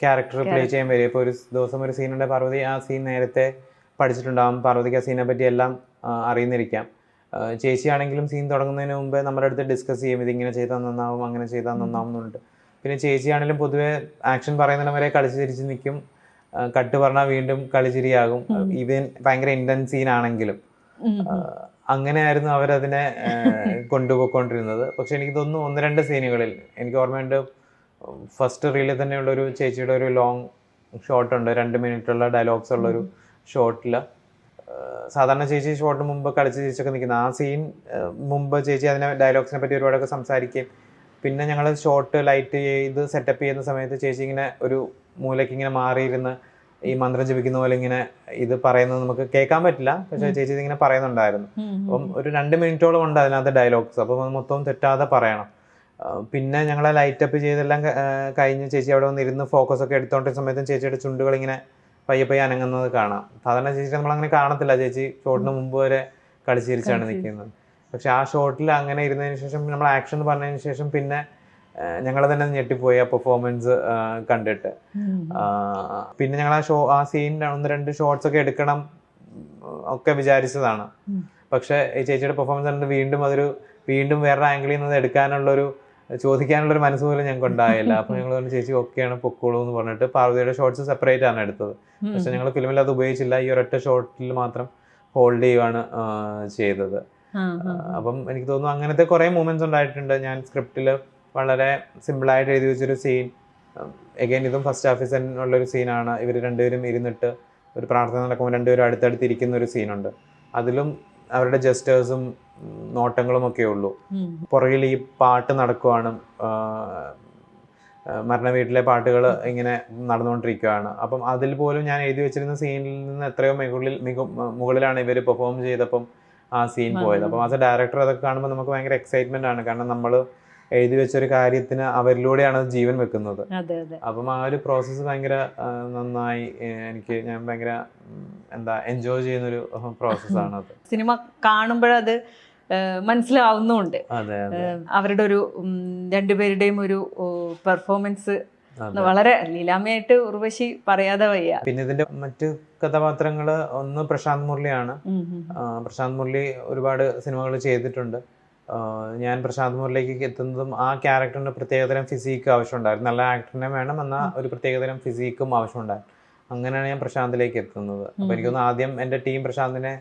ക്യാരക്ടർ പ്ലേ ചെയ്യാൻ വരിക. ഇപ്പോൾ ഒരു ദിവസം ഒരു സീനുണ്ട്, പാർവതി ആ സീൻ നേരത്തെ പഠിച്ചിട്ടുണ്ടാകും, പാർവതിക്ക് ആ സീനെ പറ്റി എല്ലാം അറിയുന്നിരിക്കാം. ചേച്ചിയാണെങ്കിലും സീൻ തുടങ്ങുന്നതിന് മുമ്പേ നമ്മുടെ അടുത്ത് ഡിസ്കസ് ചെയ്യും, ഇതിങ്ങനെ ചെയ്താൽ നന്നാവും, അങ്ങനെ ചെയ്താൽ നന്നാവും എന്നുണ്ട്. പിന്നെ ചേച്ചിയാണെങ്കിലും പൊതുവെ ആക്ഷൻ പറയുന്നിടം വരെ കളിച്ച് തിരിച്ച് നിൽക്കും, കട്ട് പറഞ്ഞാൽ വീണ്ടും കളിച്ചിരിയാകും, ഈവൻ ഭയങ്കര ഇൻറ്റൻസ് സീനാണെങ്കിലും. അങ്ങനെയായിരുന്നു അവരതിനെ കൊണ്ടുപോയിക്കൊണ്ടിരുന്നത്. പക്ഷെ എനിക്ക് തോന്നുന്നു 1-2 സീനുകളിൽ എനിക്ക് ഓർമ്മയുണ്ട്, ഫസ്റ്റ് റീലിൽ തന്നെയുള്ളൊരു ചേച്ചിയുടെ ഒരു ലോങ് ഷോട്ടുണ്ട്, 2 മിനിറ്റുള്ള ഡയലോഗ്സ് ഉള്ളൊരു ഷോട്ടിൽ. സാധാരണ ചേച്ചി ഷോട്ടിന് മുമ്പ് കളിച്ച് തിരിച്ചൊക്കെ നിൽക്കുന്ന ആ സീൻ മുമ്പ് ചേച്ചി അതിനെ ഡയലോഗ്സിനെ പറ്റി ഒരുപാടൊക്കെ സംസാരിക്കുകയും, പിന്നെ ഞങ്ങൾ ഷോട്ട് ലൈറ്റ് ചെയ്ത് സെറ്റപ്പ് ചെയ്യുന്ന സമയത്ത് ചേച്ചി ഇങ്ങനെ ഒരു മൂലയ്ക്ക് ഇങ്ങനെ മാറിയിരുന്ന് ഈ മന്ത്രം ജപിക്കുന്ന പോലെ ഇങ്ങനെ ഇത് പറയുന്നത് നമുക്ക് കേൾക്കാൻ പറ്റില്ല, പക്ഷേ ചേച്ചി ഇതിങ്ങനെ പറയുന്നുണ്ടായിരുന്നു. അപ്പം ഒരു 2 മിനിറ്റോളം ഉണ്ട് അതിനകത്ത് ഡയലോഗ്സ്. അപ്പം അത് മൊത്തം തെറ്റാതെ പറയണം. പിന്നെ ഞങ്ങളെ ലൈറ്റപ്പ് ചെയ്തെല്ലാം കഴിഞ്ഞ് ചേച്ചി അവിടെ വന്നിരുന്ന് ഫോക്കസ് ഒക്കെ എടുത്തോണ്ടിരുന്ന സമയത്തും ചേച്ചിയുടെ ചുണ്ടുകൾ ഇങ്ങനെ പയ്യെ പയ്യെ അനങ്ങുന്നത് കാണാം. സാധാരണ ചേച്ചി നമ്മളങ്ങനെ കാണത്തില്ല, ചേച്ചി ഷോട്ടിന് മുമ്പ് വരെ കളിച്ചിരിച്ചാണ് നിൽക്കുന്നത്. പക്ഷെ ആ ഷോട്ടിൽ അങ്ങനെ ഇരുന്നതിന് ശേഷം നമ്മൾ ആക്ഷൻ പറഞ്ഞതിന് ശേഷം പിന്നെ ഞങ്ങൾ തന്നെ ഞെട്ടിപ്പോയി ആ പെർഫോമൻസ് കണ്ടിട്ട്. പിന്നെ ഞങ്ങൾ ആ സീൻ 1-2 ഷോട്ട്സ് ഒക്കെ എടുക്കണം ഒക്കെ വിചാരിച്ചതാണ്. പക്ഷെ ഈ ചേച്ചിയുടെ പെർഫോമൻസ് കണ്ടിട്ട് വീണ്ടും വേറെ ആംഗിളിൽ നിന്ന് എടുക്കാനുള്ളൊരു ചോദിക്കാനുള്ളൊരു മനസ്സ് പോലും ഞങ്ങൾക്ക് ഉണ്ടായില്ല. അപ്പോൾ ഞങ്ങൾ പറഞ്ഞു ചേച്ചി ഓക്കെയാണ് പൊക്കോളൂ എന്ന് പറഞ്ഞിട്ട് പാർവതിയുടെ ഷോട്ട്സ് സെപ്പറേറ്റ് ആണ് എടുത്തത്. പക്ഷെ ഞങ്ങൾ ഫിലിമിൽ അത് ഉപയോഗിച്ചില്ല, ഈ ഒരൊറ്റ ഷോട്ടിൽ മാത്രം ഹോൾഡ് ചെയ്യുകയാണ് ചെയ്തത്. അപ്പം എനിക്ക് തോന്നുന്നു അങ്ങനത്തെ കുറേ മൂമെന്റ്സ് ഉണ്ടായിട്ടുണ്ട്. ഞാൻ സ്ക്രിപ്റ്റിൽ വളരെ സിമ്പിളായിട്ട് എഴുതി വെച്ചൊരു സീൻ, എഗൈൻ ഇതും ഫസ്റ്റ് ഹാഫിൽ ഉള്ളൊരു സീനാണ്. ഇവർ രണ്ടുപേരും ഇരുന്നിട്ട് ഒരു പ്രാർത്ഥന നടക്കുമ്പോൾ രണ്ടുപേരും അടുത്തടുത്തിരിക്കുന്ന ഒരു സീനുണ്ട്. അതിലും അവരുടെ ജസ്റ്റേഴ്സും നോട്ടങ്ങളും ഒക്കെ ഉള്ളൂ. പുറകിൽ ഈ പാട്ട് നടക്കുവാണ്, മരണ വീട്ടിലെ പാട്ടുകൾ ഇങ്ങനെ നടന്നുകൊണ്ടിരിക്കുകയാണ്. അപ്പം അതിൽ പോലും ഞാൻ എഴുതി വെച്ചിരുന്ന സീനിൽ നിന്ന് എത്രയോ മുകളിലാണ് ഇവർ പെർഫോം ചെയ്തപ്പം ആ സീൻ പോയത്. അപ്പം ആസ് എ ഡയറക്ടർ അതൊക്കെ കാണുമ്പോൾ നമുക്ക് ഭയങ്കര എക്സൈറ്റ്മെന്റ് ആണ്. കാരണം നമ്മൾ എഴുതി വെച്ചൊരു കാര്യത്തിന് അവരിലൂടെയാണ് അത് ജീവൻ വെക്കുന്നത്. അപ്പം ആ ഒരു പ്രോസസ്സ് ഭയങ്കര നന്നായി, ഞാൻ ഭയങ്കര എൻജോയ് ചെയ്യുന്നൊരു പ്രോസസ്സാണ് അത്. സിനിമ കാണുമ്പോഴത് മനസ്സിലാവുന്നുണ്ട് അവരുടെ ഒരു രണ്ടുപേരുടെയും ഒരു പെർഫോമൻസ് വളരെ ലീലാമ്മയായിട്ട് ഉർവശി പറയാതെ വയ്യ. പിന്നെ ഇതിന്റെ മറ്റ് കഥാപാത്രങ്ങള് ഒന്ന് പ്രശാന്ത് മുരളിയാണ്. പ്രശാന്ത് മുരളി ഒരുപാട് സിനിമകൾ ചെയ്തിട്ടുണ്ട്. ഞാൻ പ്രശാന്ത് മുരളിലേക്ക് എത്തുന്നതും ആ ക്യാരക്ടറിന് പ്രത്യേകതരം ഫിസിക്ക് ആവശ്യമുണ്ടായിരുന്നു. നല്ല ആക്ടറിനെ വേണം, എന്നാൽ ഒരു പ്രത്യേകതരം ഫിസിക്കും ആവശ്യമുണ്ടായിരുന്നു. അങ്ങനെയാണ് ഞാൻ പ്രശാന്തിലേക്ക് എത്തുന്നത്. അപ്പോൾ എനിക്കൊന്ന് ആദ്യം എൻ്റെ ടീം പ്രശാന്തിനെ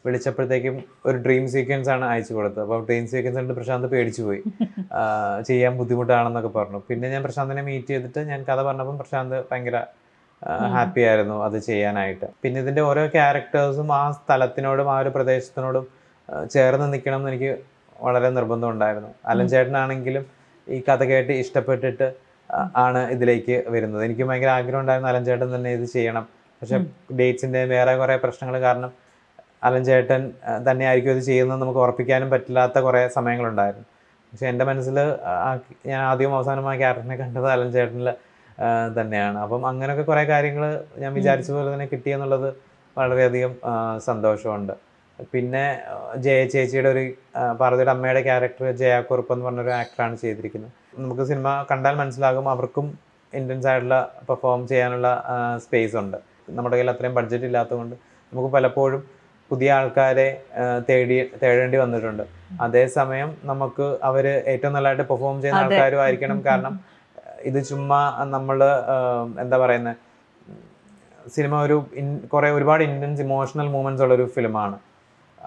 വിളിച്ചപ്പോഴത്തേക്കും ഒരു ഡ്രീം സീക്വൻസ് ആണ് അയച്ചു കൊടുത്തത്. അപ്പോൾ ഡ്രീം സീക്വൻസ് കണ്ട് പ്രശാന്ത് പേടിച്ചു പോയി, ചെയ്യാൻ ബുദ്ധിമുട്ടാണെന്നൊക്കെ പറഞ്ഞു. പിന്നെ ഞാൻ പ്രശാന്തിനെ മീറ്റ് ചെയ്തിട്ട് ഞാൻ കഥ പറഞ്ഞപ്പം പ്രശാന്ത് ഭയങ്കര ഹാപ്പി ആയിരുന്നു അത് ചെയ്യാനായിട്ട്. പിന്നെ ഇതിൻ്റെ ഓരോ ക്യാരക്ടേഴ്സും ആ സ്ഥലത്തിനോടും ആ ഒരു പ്രദേശത്തിനോടും ചേർന്ന് നിൽക്കണം എന്ന് എനിക്ക് വളരെ നിർബന്ധം ഉണ്ടായിരുന്നു. അലൻ ചേട്ടനാണെങ്കിലും ഈ കഥ കേട്ട് ഇഷ്ടപ്പെട്ടിട്ട് ആണ് ഇതിലേക്ക് വരുന്നത്. എനിക്ക് ഭയങ്കര ആഗ്രഹം ഉണ്ടായിരുന്നു അലൻ ചേട്ടൻ തന്നെ ഇത് ചെയ്യണം. പക്ഷെ ഡേറ്റ്സിൻ്റെ വേറെ കുറേ പ്രശ്നങ്ങൾ കാരണം അലൻ ചേട്ടൻ തന്നെയായിരിക്കും ഇത് ചെയ്യുന്നത് നമുക്ക് ഉറപ്പിക്കാനും പറ്റില്ലാത്ത കുറേ സമയങ്ങളുണ്ടായിരുന്നു. പക്ഷെ എൻ്റെ മനസ്സിൽ ഞാൻ ആദ്യവും അവസാനമായ ക്യാരക്ടറിനെ കണ്ടത് അലൻ ചേട്ടനിൽ തന്നെയാണ്. അപ്പം അങ്ങനെയൊക്കെ കുറേ കാര്യങ്ങൾ ഞാൻ വിചാരിച്ച പോലെ തന്നെ കിട്ടിയെന്നുള്ളത് വളരെയധികം സന്തോഷമുണ്ട്. പിന്നെ ജയ ചേച്ചിയുടെ ഒരു പാർവതിയുടെ അമ്മയുടെ ക്യാരക്ടർ ജയ കുറുപ്പ് എന്ന് പറഞ്ഞൊരു ആക്ടറാണ് ചെയ്തിരിക്കുന്നത്. നമുക്ക് സിനിമ കണ്ടാൽ മനസ്സിലാകും അവർക്കും ഇൻറ്റൻസ് ആയിട്ടുള്ള പെർഫോം ചെയ്യാനുള്ള സ്പേസ് ഉണ്ട്. നമ്മുടെ കയ്യിൽ അത്രയും ബഡ്ജറ്റ് ഇല്ലാത്തതുകൊണ്ട് നമുക്ക് പലപ്പോഴും പുതിയ ആൾക്കാരെ തേടേണ്ടി വന്നിട്ടുണ്ട്. അതേസമയം നമുക്ക് അവർ ഏറ്റവും നല്ലതായിട്ട് പെർഫോം ചെയ്യുന്ന ആൾക്കാരും ആയിരിക്കണം. കാരണം ഇത് ചുമ്മാ നമ്മൾ എന്താ പറയുന്നത്, സിനിമ ഒരുപാട് ഇൻറ്റൻസ് ഇമോഷണൽ മൂമെന്റ്സ് ഉള്ളൊരു ഫിലിമാണ്.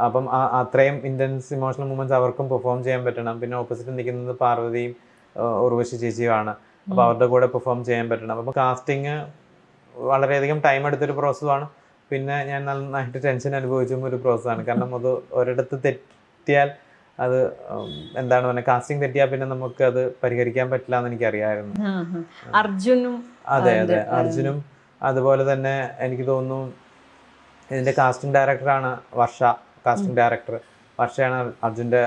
അപ്പം അത്രയും ഇൻറ്റൻസ് ഇമോഷണൽ മൂമെന്റ്സ് അവർക്കും പെർഫോം ചെയ്യാൻ പറ്റണം. പിന്നെ ഓപ്പോസിറ്റ് നിൽക്കുന്നത് പാർവതിയും ഉർവശി ചേച്ചിയുമാണ്. അപ്പോൾ അവരുടെ കൂടെ പെർഫോം ചെയ്യാൻ പറ്റണം. അപ്പം കാസ്റ്റിങ് വളരെയധികം ടൈം എടുത്തൊരു പ്രോസസ്സാണ്. പിന്നെ ഞാൻ നന്നായിട്ട് ടെൻഷൻ അനുഭവിച്ചും ഒരു പ്രോസസ്സാണ്. കാരണം അത് ഒരിടത്ത് തെറ്റിയാൽ അത് എന്താണ് പറയുക, കാസ്റ്റിംഗ് തെറ്റിയാൽ പിന്നെ നമുക്ക് അത് പരിഹരിക്കാൻ പറ്റില്ല എന്ന് എനിക്കറിയാമായിരുന്നു. അതെ അർജുനും അതുപോലെ തന്നെ എനിക്ക് തോന്നുന്നു ഇതിൻ്റെ കാസ്റ്റിംഗ് ഡയറക്ടറാണ് വർഷ. കാസ്റ്റിംഗ് ഡയറക്ടർ വർഷയാണ് അർജുൻ്റെ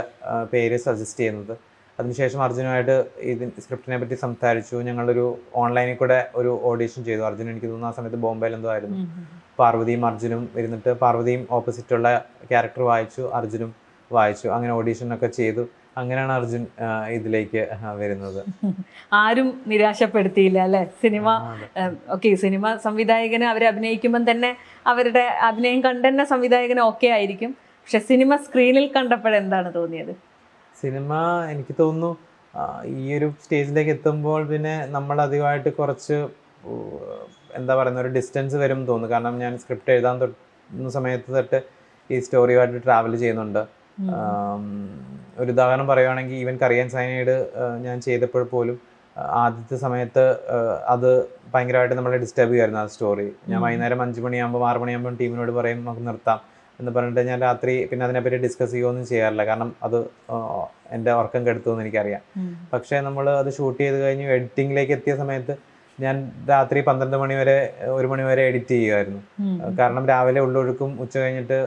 പേര് സജസ്റ്റ് ചെയ്യുന്നത്. അതിനുശേഷം അർജുനുമായിട്ട് സ്ക്രിപ്റ്റിനെ പറ്റി സംസാരിച്ചു. ഞങ്ങളൊരു ഓൺലൈനിൽ കൂടെ ഒരു ഓഡീഷൻ ചെയ്തു. അർജുൻ എനിക്ക് തോന്നുന്നു ആ സമയത്ത് ബോംബെയിൽ എന്തോ ആയിരുന്നു. പാർവതിയും അർജുനും ഇരുന്നിട്ട് പാർവതിയും ഓപ്പോസിറ്റുള്ള ക്യാരക്ടർ വായിച്ചു, അർജുനും വായിച്ചു. അങ്ങനെ ഓഡീഷനൊക്കെ ചെയ്തു. അങ്ങനെയാണ് അർജുൻ ഇതിലേക്ക് വരുന്നത്. ആരും നിരാശപ്പെടുത്തിയില്ല അല്ലെ സിനിമ. ഓക്കെ, സിനിമ സംവിധായകന് അവർ അഭിനയിക്കുമ്പം തന്നെ അവരുടെ അഭിനയം കണ്ടെന്നെ സംവിധായകന് ഓക്കെ ആയിരിക്കും. പക്ഷെ സിനിമ സ്ക്രീനിൽ കണ്ടപ്പോഴെന്താണ് തോന്നിയത്? സിനിമ എനിക്ക് തോന്നുന്നു ഈ ഒരു സ്റ്റേജിലേക്ക് എത്തുമ്പോൾ പിന്നെ നമ്മൾ അധികമായിട്ട് കുറച്ച് എന്താ പറയുന്ന ഒരു ഡിസ്റ്റൻസ് വരും തോന്നുന്നു. കാരണം ഞാൻ സ്ക്രിപ്റ്റ് എഴുതാൻ തൊട്ടുന്ന സമയത്ത് തൊട്ട് ഈ സ്റ്റോറിയുമായിട്ട് ട്രാവൽ ചെയ്യുന്നുണ്ട്. ഒരു ഉദാഹരണം പറയുകയാണെങ്കിൽ ഈവൻ കറിയൻ സൈനൈഡ് ഞാൻ ചെയ്തപ്പോൾ പോലും ആദ്യത്തെ സമയത്ത് അത് ഭയങ്കരമായിട്ട് നമ്മളെ ഡിസ്റ്റർബ് ചെയ്യുമായിരുന്നു ആ സ്റ്റോറി. ഞാൻ വൈകുന്നേരം 5 മണിയാകുമ്പോൾ 6 മണിയാകുമ്പോൾ ടീമിനോട് പറയും നമുക്ക് നിർത്താം എന്ന് പറഞ്ഞിട്ട് ഞാൻ രാത്രി പിന്നെ അതിനെപ്പറ്റി ഡിസ്കസ് ചെയ്യുകയൊന്നും ചെയ്യാറില്ല. കാരണം അത് എൻ്റെ ഉറക്കം കെടുത്തുമെന്ന് എനിക്കറിയാം. പക്ഷേ നമ്മൾ അത് ഷൂട്ട് ചെയ്ത് കഴിഞ്ഞ് എഡിറ്റിങ്ങിലേക്ക് എത്തിയ സമയത്ത് ഞാൻ രാത്രി 12 മണി വരെ 1 മണി വരെ എഡിറ്റ് ചെയ്യുമായിരുന്നു. കാരണം രാവിലെ ഉള്ളൊഴുക്കും ഉച്ച കഴിഞ്ഞിട്ട്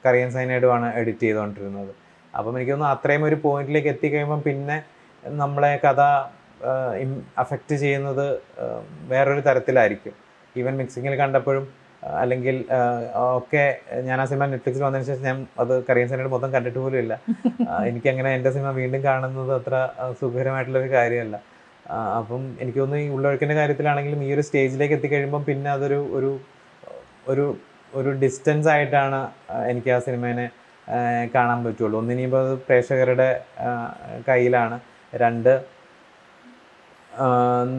കറിയൻ സൈനൈഡുമാണ് എഡിറ്റ് ചെയ്തുകൊണ്ടിരുന്നത്. അപ്പം എനിക്ക് തോന്നുന്നു അത്രയും ഒരു പോയിന്റിലേക്ക് എത്തിക്കഴിയുമ്പം പിന്നെ നമ്മളെ കഥ അഫക്റ്റ് ചെയ്യുന്നത് വേറൊരു തരത്തിലായിരിക്കും. ഈവൻ മിക്സിങ്ങിൽ കണ്ടപ്പോഴും അല്ലെങ്കിൽ ഒക്കെ ഞാൻ ആ സിനിമ നെറ്റ്ഫ്ലിക്സിൽ വന്നതിന് ശേഷം ഞാൻ അത് കറിയൻ സൈനൈഡ് മൊത്തം കണ്ടിട്ട് പോലും ഇല്ല. എനിക്കങ്ങനെ എൻ്റെ സിനിമ വീണ്ടും കാണുന്നത് അത്ര സുഖകരമായിട്ടുള്ളൊരു കാര്യമല്ല. അപ്പം എനിക്ക് തോന്നുന്നു ഈ ഉള്ളൊഴുക്കിൻ്റെ കാര്യത്തിലാണെങ്കിലും ഈ ഒരു സ്റ്റേജിലേക്ക് എത്തിക്കഴിയുമ്പം പിന്നെ അതൊരു ഒരു ഒരു ഒരു ഡിസ്റ്റൻസ് ആയിട്ടാണ് എനിക്ക് ആ സിനിമേനെ കാണാൻ പറ്റുള്ളൂ. ഒന്നിനിപ്പോൾ അത് പ്രേക്ഷകരുടെ കയ്യിലാണ്. 2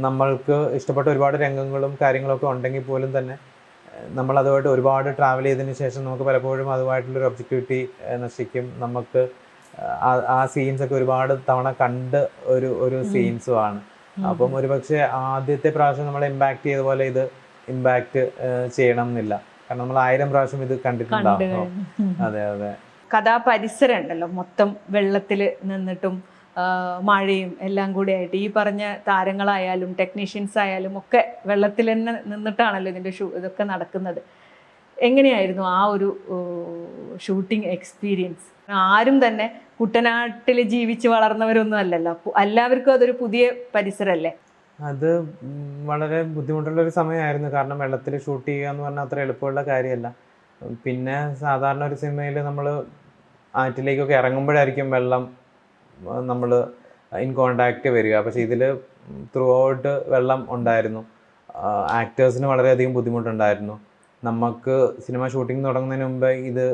നമ്മൾക്ക് ഇഷ്ടപ്പെട്ട ഒരുപാട് രംഗങ്ങളും കാര്യങ്ങളൊക്കെ ഉണ്ടെങ്കിൽ പോലും തന്നെ നമ്മൾ അതുമായിട്ട് ഒരുപാട് ട്രാവൽ ചെയ്തതിന് ശേഷം നമുക്ക് പലപ്പോഴും അതുമായിട്ടുള്ളൊരു ഒബ്ജക്റ്റിവിറ്റി നശിക്കും. നമുക്ക് ആ സീൻസൊക്കെ ഒരുപാട് തവണ കണ്ട് ഒരു സീൻസുമാണ്. അപ്പം ഒരുപക്ഷെ ആദ്യത്തെ പ്രാവശ്യം നമ്മളെ ഇമ്പാക്ട് ചെയ്ത പോലെ ഇത് ഇമ്പാക്ട് ചെയ്യണം എന്നില്ല. കാരണം നമ്മൾ 1000 പ്രാവശ്യം ഇത് കണ്ടിട്ടുണ്ടാവും. അതെ അതെ. കഥാപരിസരം ഉണ്ടല്ലോ, മൊത്തം വെള്ളത്തിൽ നിന്നിട്ടും മഴയും എല്ലാം കൂടി ആയിട്ട് ഈ പറഞ്ഞ താരങ്ങളായാലും ടെക്നീഷ്യൻസ് ആയാലും ഒക്കെ വെള്ളത്തിൽ തന്നെ നിന്നിട്ടാണല്ലോ ഇതിൻ്റെ ഇതൊക്കെ നടക്കുന്നത്. എങ്ങനെയായിരുന്നു ആ ഒരു ഷൂട്ടിംഗ് എക്സ്പീരിയൻസ്? ആരും തന്നെ കുട്ടനാട്ടിൽ ജീവിച്ച് വളർന്നവരൊന്നും അല്ലല്ലോ. എല്ലാവർക്കും അതൊരു പുതിയ പരിസരമല്ലേ? അത് വളരെ ബുദ്ധിമുട്ടുള്ളൊരു സമയമായിരുന്നു. കാരണം വെള്ളത്തിൽ ഷൂട്ട് ചെയ്യുക എന്ന് പറഞ്ഞാൽ അത്ര എളുപ്പമുള്ള കാര്യമല്ല. പിന്നെ സാധാരണ ഒരു സിനിമയിൽ നമ്മൾ ആറ്റിലേക്കൊക്കെ ഇറങ്ങുമ്പോഴായിരിക്കും വെള്ളം നമ്മൾ ഇൻ കോണ്ടാക്റ്റ് വരിക. പക്ഷേ ഇതിൽ ത്രൂ ഔട്ട് വെള്ളം ഉണ്ടായിരുന്നു. ആക്ടേഴ്സിന് വളരെയധികം ബുദ്ധിമുട്ടുണ്ടായിരുന്നു. നമുക്ക് സിനിമ ഷൂട്ടിംഗ് തുടങ്ങുന്നതിന് മുമ്പ് ഇത്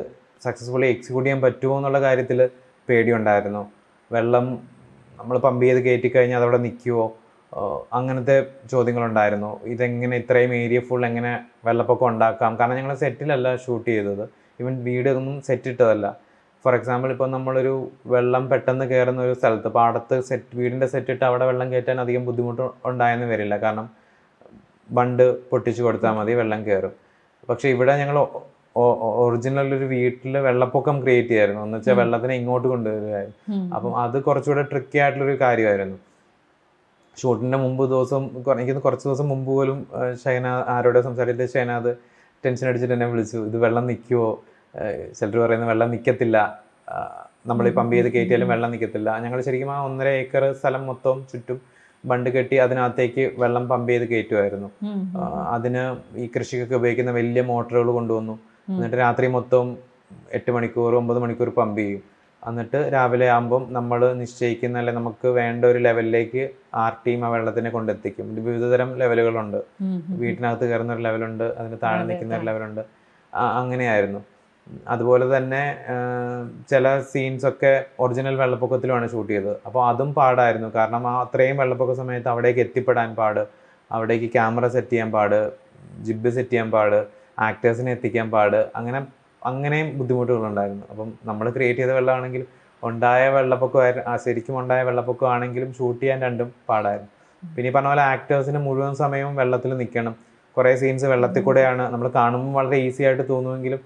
സക്സസ്ഫുള്ളി എക്സിക്യൂട്ട് ചെയ്യാൻ പറ്റുമോ എന്നുള്ള കാര്യത്തിൽ പേടിയുണ്ടായിരുന്നു. വെള്ളം നമ്മൾ പമ്പ് ചെയ്ത് കയറ്റി കഴിഞ്ഞാൽ അതവിടെ നിൽക്കുമോ, അങ്ങനത്തെ ചോദ്യങ്ങളുണ്ടായിരുന്നു. ഇതെങ്ങനെ ഇത്രയും ഏരിയ ഫുൾ എങ്ങനെ വെള്ളപ്പൊക്കം ഉണ്ടാക്കാം? കാരണം ഞങ്ങൾ സെറ്റിലല്ല ഷൂട്ട് ചെയ്തത്, ഈവൻ വീടൊന്നും സെറ്റിട്ടതല്ല. ഫോർ എക്സാമ്പിൾ ഇപ്പോൾ നമ്മളൊരു വെള്ളം പെട്ടെന്ന് കയറുന്ന ഒരു സ്ഥലത്ത് പാടത്ത് വീടിൻ്റെ സെറ്റിട്ട് അവിടെ വെള്ളം കയറ്റാൻ അധികം ബുദ്ധിമുട്ട് ഉണ്ടായെന്ന് വരില്ല. കാരണം ബണ്ട് പൊട്ടിച്ചു കൊടുത്താൽ മതി, വെള്ളം കയറും. പക്ഷെ ഇവിടെ ഞങ്ങൾ ഒറിജിനൽ ഒരു വീട്ടിൽ വെള്ളപ്പൊക്കം ക്രിയേറ്റ് ചെയ്യായിരുന്നു. എന്ന് വെച്ചാൽ വെള്ളത്തിനെ ഇങ്ങോട്ട് കൊണ്ടുവരികയായിരുന്നു. അപ്പം അത് കുറച്ചുകൂടെ ട്രിക്കി ആയിട്ടുള്ളൊരു കാര്യമായിരുന്നു. ഷൂട്ടിൻ്റെ മുമ്പ് ദിവസം എനിക്കൊന്ന് കുറച്ച് ദിവസം മുമ്പ് പോലും ആരോടെ സംസാരിച്ചിട്ട് ഷൈനാദ് ടെൻഷൻ അടിച്ചിട്ട് എന്നെ വിളിച്ചു, ഇത് വെള്ളം നിൽക്കുമോ? ചിലർ പറയുന്നത് വെള്ളം നിൽക്കത്തില്ല, നമ്മൾ ഈ പമ്പ് ചെയ്ത് കയറ്റിയാലും വെള്ളം നിൽക്കത്തില്ല. ഞങ്ങൾ ശരിക്കും ആ 1.5 ഏക്കർ സ്ഥലം മൊത്തം ചുറ്റും ബണ്ട് കെട്ടി അതിനകത്തേക്ക് വെള്ളം പമ്പ് ചെയ്ത് കയറ്റുമായിരുന്നു. അതിന് ഈ കൃഷിക്കൊക്കെ ഉപയോഗിക്കുന്ന വലിയ മോട്ടറുകൾ കൊണ്ടുവന്നു. എന്നിട്ട് രാത്രി മൊത്തം 8 മണിക്കൂർ 9 മണിക്കൂർ പമ്പ് ചെയ്യും. എന്നിട്ട് രാവിലെ ആകുമ്പം നമ്മൾ നിശ്ചയിക്കുന്ന അല്ലെ നമുക്ക് വേണ്ട ഒരു ലെവലിലേക്ക് ടീം ആ വെള്ളത്തിനെ കൊണ്ടെത്തിക്കും. വിവിധതരം ലെവലുകളുണ്ട്. വീട്ടിനകത്ത് കയറുന്ന ഒരു ലെവലുണ്ട്, അതിന് താഴെ നിൽക്കുന്ന ഒരു ലെവലുണ്ട്. അങ്ങനെയായിരുന്നു. അതുപോലെ തന്നെ ചില സീൻസൊക്കെ ഒറിജിനൽ വെള്ളപ്പൊക്കത്തിലുമാണ് ഷൂട്ട് ചെയ്തത്. അപ്പോൾ അതും പാടായിരുന്നു. കാരണം അത്രയും വെള്ളപ്പൊക്ക സമയത്ത് അവിടേക്ക് എത്തിപ്പെടാൻ പാട്, അവിടേക്ക് ക്യാമറ സെറ്റ് ചെയ്യാൻ പാട്, ജിബ് സെറ്റ് ചെയ്യാൻ പാട്, ആക്ടേഴ്സിനെ എത്തിക്കാൻ പാട്, അങ്ങനെയും ബുദ്ധിമുട്ടുകളുണ്ടായിരുന്നു. അപ്പം നമ്മൾ ക്രിയേറ്റ് ചെയ്ത വെള്ളമാണെങ്കിൽ ശരിക്കും ഉണ്ടായ വെള്ളപ്പൊക്കമാണെങ്കിലും ഷൂട്ട് ചെയ്യാൻ രണ്ടും പാടായിരുന്നു. പിന്നെ ഈ പറഞ്ഞ പോലെ ആക്ടേഴ്സിന് മുഴുവൻ സമയവും വെള്ളത്തിൽ നിൽക്കണം. കുറേ സീൻസ് വെള്ളത്തിൽ കൂടെയാണ് നമ്മൾ കാണുമ്പോൾ വളരെ ഈസി ആയിട്ട് തോന്നുമെങ്കിലും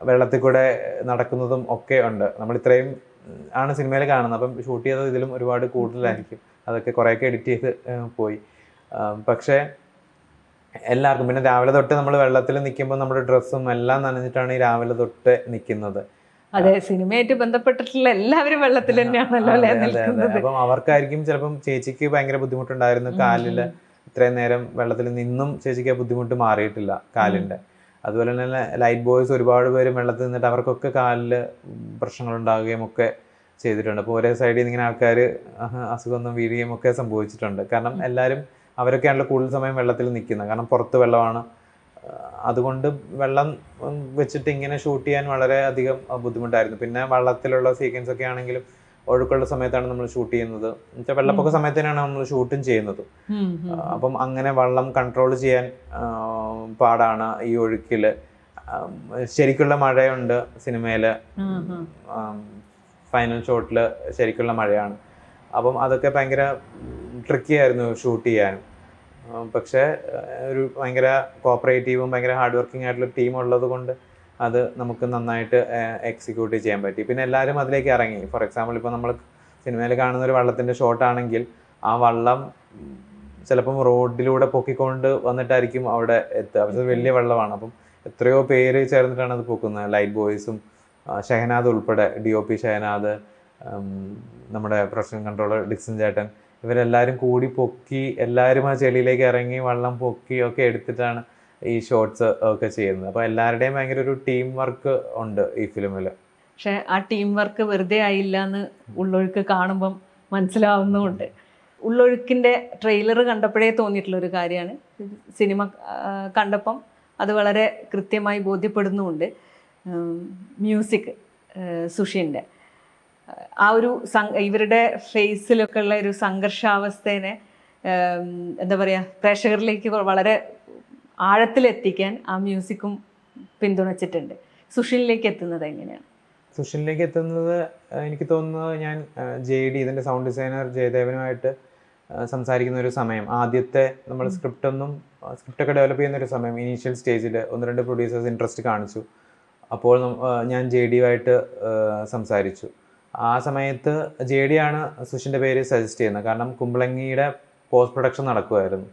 വെള്ളത്തിൽ കൂടെ നടക്കുന്നതും ഒക്കെ ഉണ്ട്. നമ്മൾ ഇത്രയും ആണ് സിനിമയിൽ കാണുന്നത്. അപ്പം ഷൂട്ട് ചെയ്തത് ഇതിലും ഒരുപാട് കൂടുതലായിരിക്കും. അതൊക്കെ കുറേയൊക്കെ എഡിറ്റ് ചെയ്ത് പോയി. പക്ഷേ എല്ലാവർക്കും പിന്നെ രാവിലെ തൊട്ട് നമ്മൾ വെള്ളത്തിൽ നിൽക്കുമ്പോൾ നമ്മുടെ ഡ്രസ്സും എല്ലാം നനഞ്ഞിട്ടാണ് ഈ രാവിലെ തൊട്ട് നിൽക്കുന്നത്. അതെ, സിനിമയായിട്ട് ബന്ധപ്പെട്ടിട്ടുള്ള എല്ലാവരും വെള്ളത്തിൽ തന്നെയാണല്ലോ. അപ്പം അവർക്കായിരിക്കും ചിലപ്പം ചേച്ചിക്ക് ഭയങ്കര ബുദ്ധിമുട്ടുണ്ടായിരുന്നു കാലില്. ഇത്രയും നേരം വെള്ളത്തിൽ നിന്നും ചേച്ചിക്ക് ബുദ്ധിമുട്ട് മാറിയിട്ടില്ല കാലിൻ്റെ. അതുപോലെ തന്നെ ലൈറ്റ് ബോയ്സ് ഒരുപാട് പേര് വെള്ളത്തിൽ നിന്നിട്ട് അവർക്കൊക്കെ കാലിൽ പ്രശ്നങ്ങൾ ഉണ്ടാവുകയും ഒക്കെ ചെയ്തിട്ടുണ്ട്. അപ്പോൾ ഒരേ സൈഡിൽ നിന്ന് ഇങ്ങനെ ആൾക്കാർ അസുഖമൊന്നും വീഴുകയും ഒക്കെ സംഭവിച്ചിട്ടുണ്ട്. കാരണം എല്ലാവരും അവരൊക്കെയാണല്ലോ കൂടുതൽ സമയം വെള്ളത്തിൽ നിൽക്കുന്നത്, കാരണം പുറത്ത് വെള്ളമാണ്. അതുകൊണ്ട് വെള്ളം വെച്ചിട്ട് ഇങ്ങനെ ഷൂട്ട് ചെയ്യാൻ വളരെ അധികം ബുദ്ധിമുട്ടായിരുന്നു. പിന്നെ വള്ളത്തിലുള്ള സീക്വൻസ് ഒക്കെ ആണെങ്കിലും ഒഴുക്കുള്ള സമയത്താണ് നമ്മൾ ഷൂട്ട് ചെയ്യുന്നത്. എന്നുവെച്ചാൽ വെള്ളപ്പൊക്ക സമയത്തിനാണ് നമ്മൾ ഷൂട്ടും ചെയ്യുന്നത്. അപ്പം അങ്ങനെ വള്ളം കൺട്രോൾ ചെയ്യാൻ പാടാണ് ഈ ഒഴുക്കിൽ. ശരിക്കുള്ള മഴയുണ്ട് സിനിമയിൽ, ഫൈനൽ ഷോട്ടിൽ ശരിക്കുള്ള മഴയാണ്. അപ്പം അതൊക്കെ ഭയങ്കര ട്രിക്കി ആയിരുന്നു ഷൂട്ട് ചെയ്യാനും. പക്ഷേ ഒരു ഭയങ്കര കോപ്പറേറ്റീവും ഭയങ്കര ഹാർഡ് വർക്കിംഗ് ആയിട്ടുള്ള ടീം ഉള്ളത് കൊണ്ട് അത് നമുക്ക് നന്നായിട്ട് എക്സിക്യൂട്ട് ചെയ്യാൻ പറ്റി. പിന്നെ എല്ലാവരും അതിലേക്ക് ഇറങ്ങി. ഫോർ എക്സാമ്പിൾ ഇപ്പോൾ നമ്മൾ സിനിമയിൽ കാണുന്ന ഒരു വള്ളത്തിൻ്റെ ഷോട്ടാണെങ്കിൽ ആ വള്ളം ചിലപ്പം റോഡിലൂടെ പൊക്കിക്കൊണ്ട് വന്നിട്ടായിരിക്കും അവിടെ എത്തുക. അത് വലിയ വെള്ളമാണ്. അപ്പം എത്രയോ പേര് ചേർന്നിട്ടാണ് അത് പൊക്കുന്നത്. ലൈറ്റ് ബോയ്സും ഷഹനാദ് ഉൾപ്പെടെ, DOP ഷഹനാദ്, നമ്മുടെ പ്രൊഡക്ഷൻ കൺട്രോളർ ഡിക്സൺ ചേട്ടൻ, ഇവരെല്ലാവരും കൂടി പൊക്കി, എല്ലാവരും ആ ചെളിയിലേക്ക് ഇറങ്ങി വെള്ളം പൊക്കി ഒക്കെ എടുത്തിട്ടാണ് ഈ ഷോട്ട്സ് ഒക്കെ ചെയ്യുന്നത്. അപ്പോൾ എല്ലാവരുടെയും ഭയങ്കര ഒരു ടീം വർക്ക് ഉണ്ട് ഈ ഫിലിമിൽ. പക്ഷെ ആ ടീം വർക്ക് വെറുതെ ആയില്ല എന്ന് ഉള്ളൊഴുക്ക് കാണുമ്പം മനസ്സിലാവുന്നുമുണ്ട്. ഉള്ളൊഴുക്കിൻ്റെ ട്രെയിലർ കണ്ടപ്പോഴേ തോന്നിയിട്ടുള്ളൊരു കാര്യമാണ്. സിനിമ കണ്ടപ്പം അത് വളരെ കൃത്യമായി ബോധ്യപ്പെടുന്നുമുണ്ട്. മ്യൂസിക് സുഷിൻ്റെ ആ ഒരു ഇവരുടെ ഫേസിലൊക്കെ ഉള്ള ഒരു സംഘർഷാവസ്ഥേനെ എന്താ പറയുക, പ്രേക്ഷകരിലേക്ക് വളരെ ആഴത്തിലെത്തിക്കാൻ ആ മ്യൂസിക്കും പിന്തുണച്ചിട്ടുണ്ട്. സുഷിനിലേക്ക് എത്തുന്നത് എങ്ങനെയാണ്? സുഷിനിലേക്ക് എത്തുന്നത് എനിക്ക് തോന്നുന്നത് ഞാൻ JD ഇതിൻ്റെ സൗണ്ട് ഡിസൈനർ ജയദേവനുമായിട്ട് സംസാരിക്കുന്ന ഒരു സമയം, ആദ്യത്തെ നമ്മൾ സ്ക്രിപ്റ്റൊക്കെ ഡെവലപ്പ് ചെയ്യുന്നൊരു സമയം, ഇനീഷ്യൽ സ്റ്റേജിൽ 1-2 പ്രൊഡ്യൂസേഴ്സ് ഇൻട്രസ്റ്റ് കാണിച്ചു. അപ്പോൾ ഞാൻ JD-യുമായിട്ട് സംസാരിച്ചു. ആ സമയത്ത് JD ആണ് സുഷിൻ്റെ പേര് സജസ്റ്റ് ചെയ്യുന്നത്. കാരണം കുമ്പളങ്ങിയുടെ പോസ്റ്റ് പ്രൊഡക്ഷൻ നടക്കുമായിരുന്നു.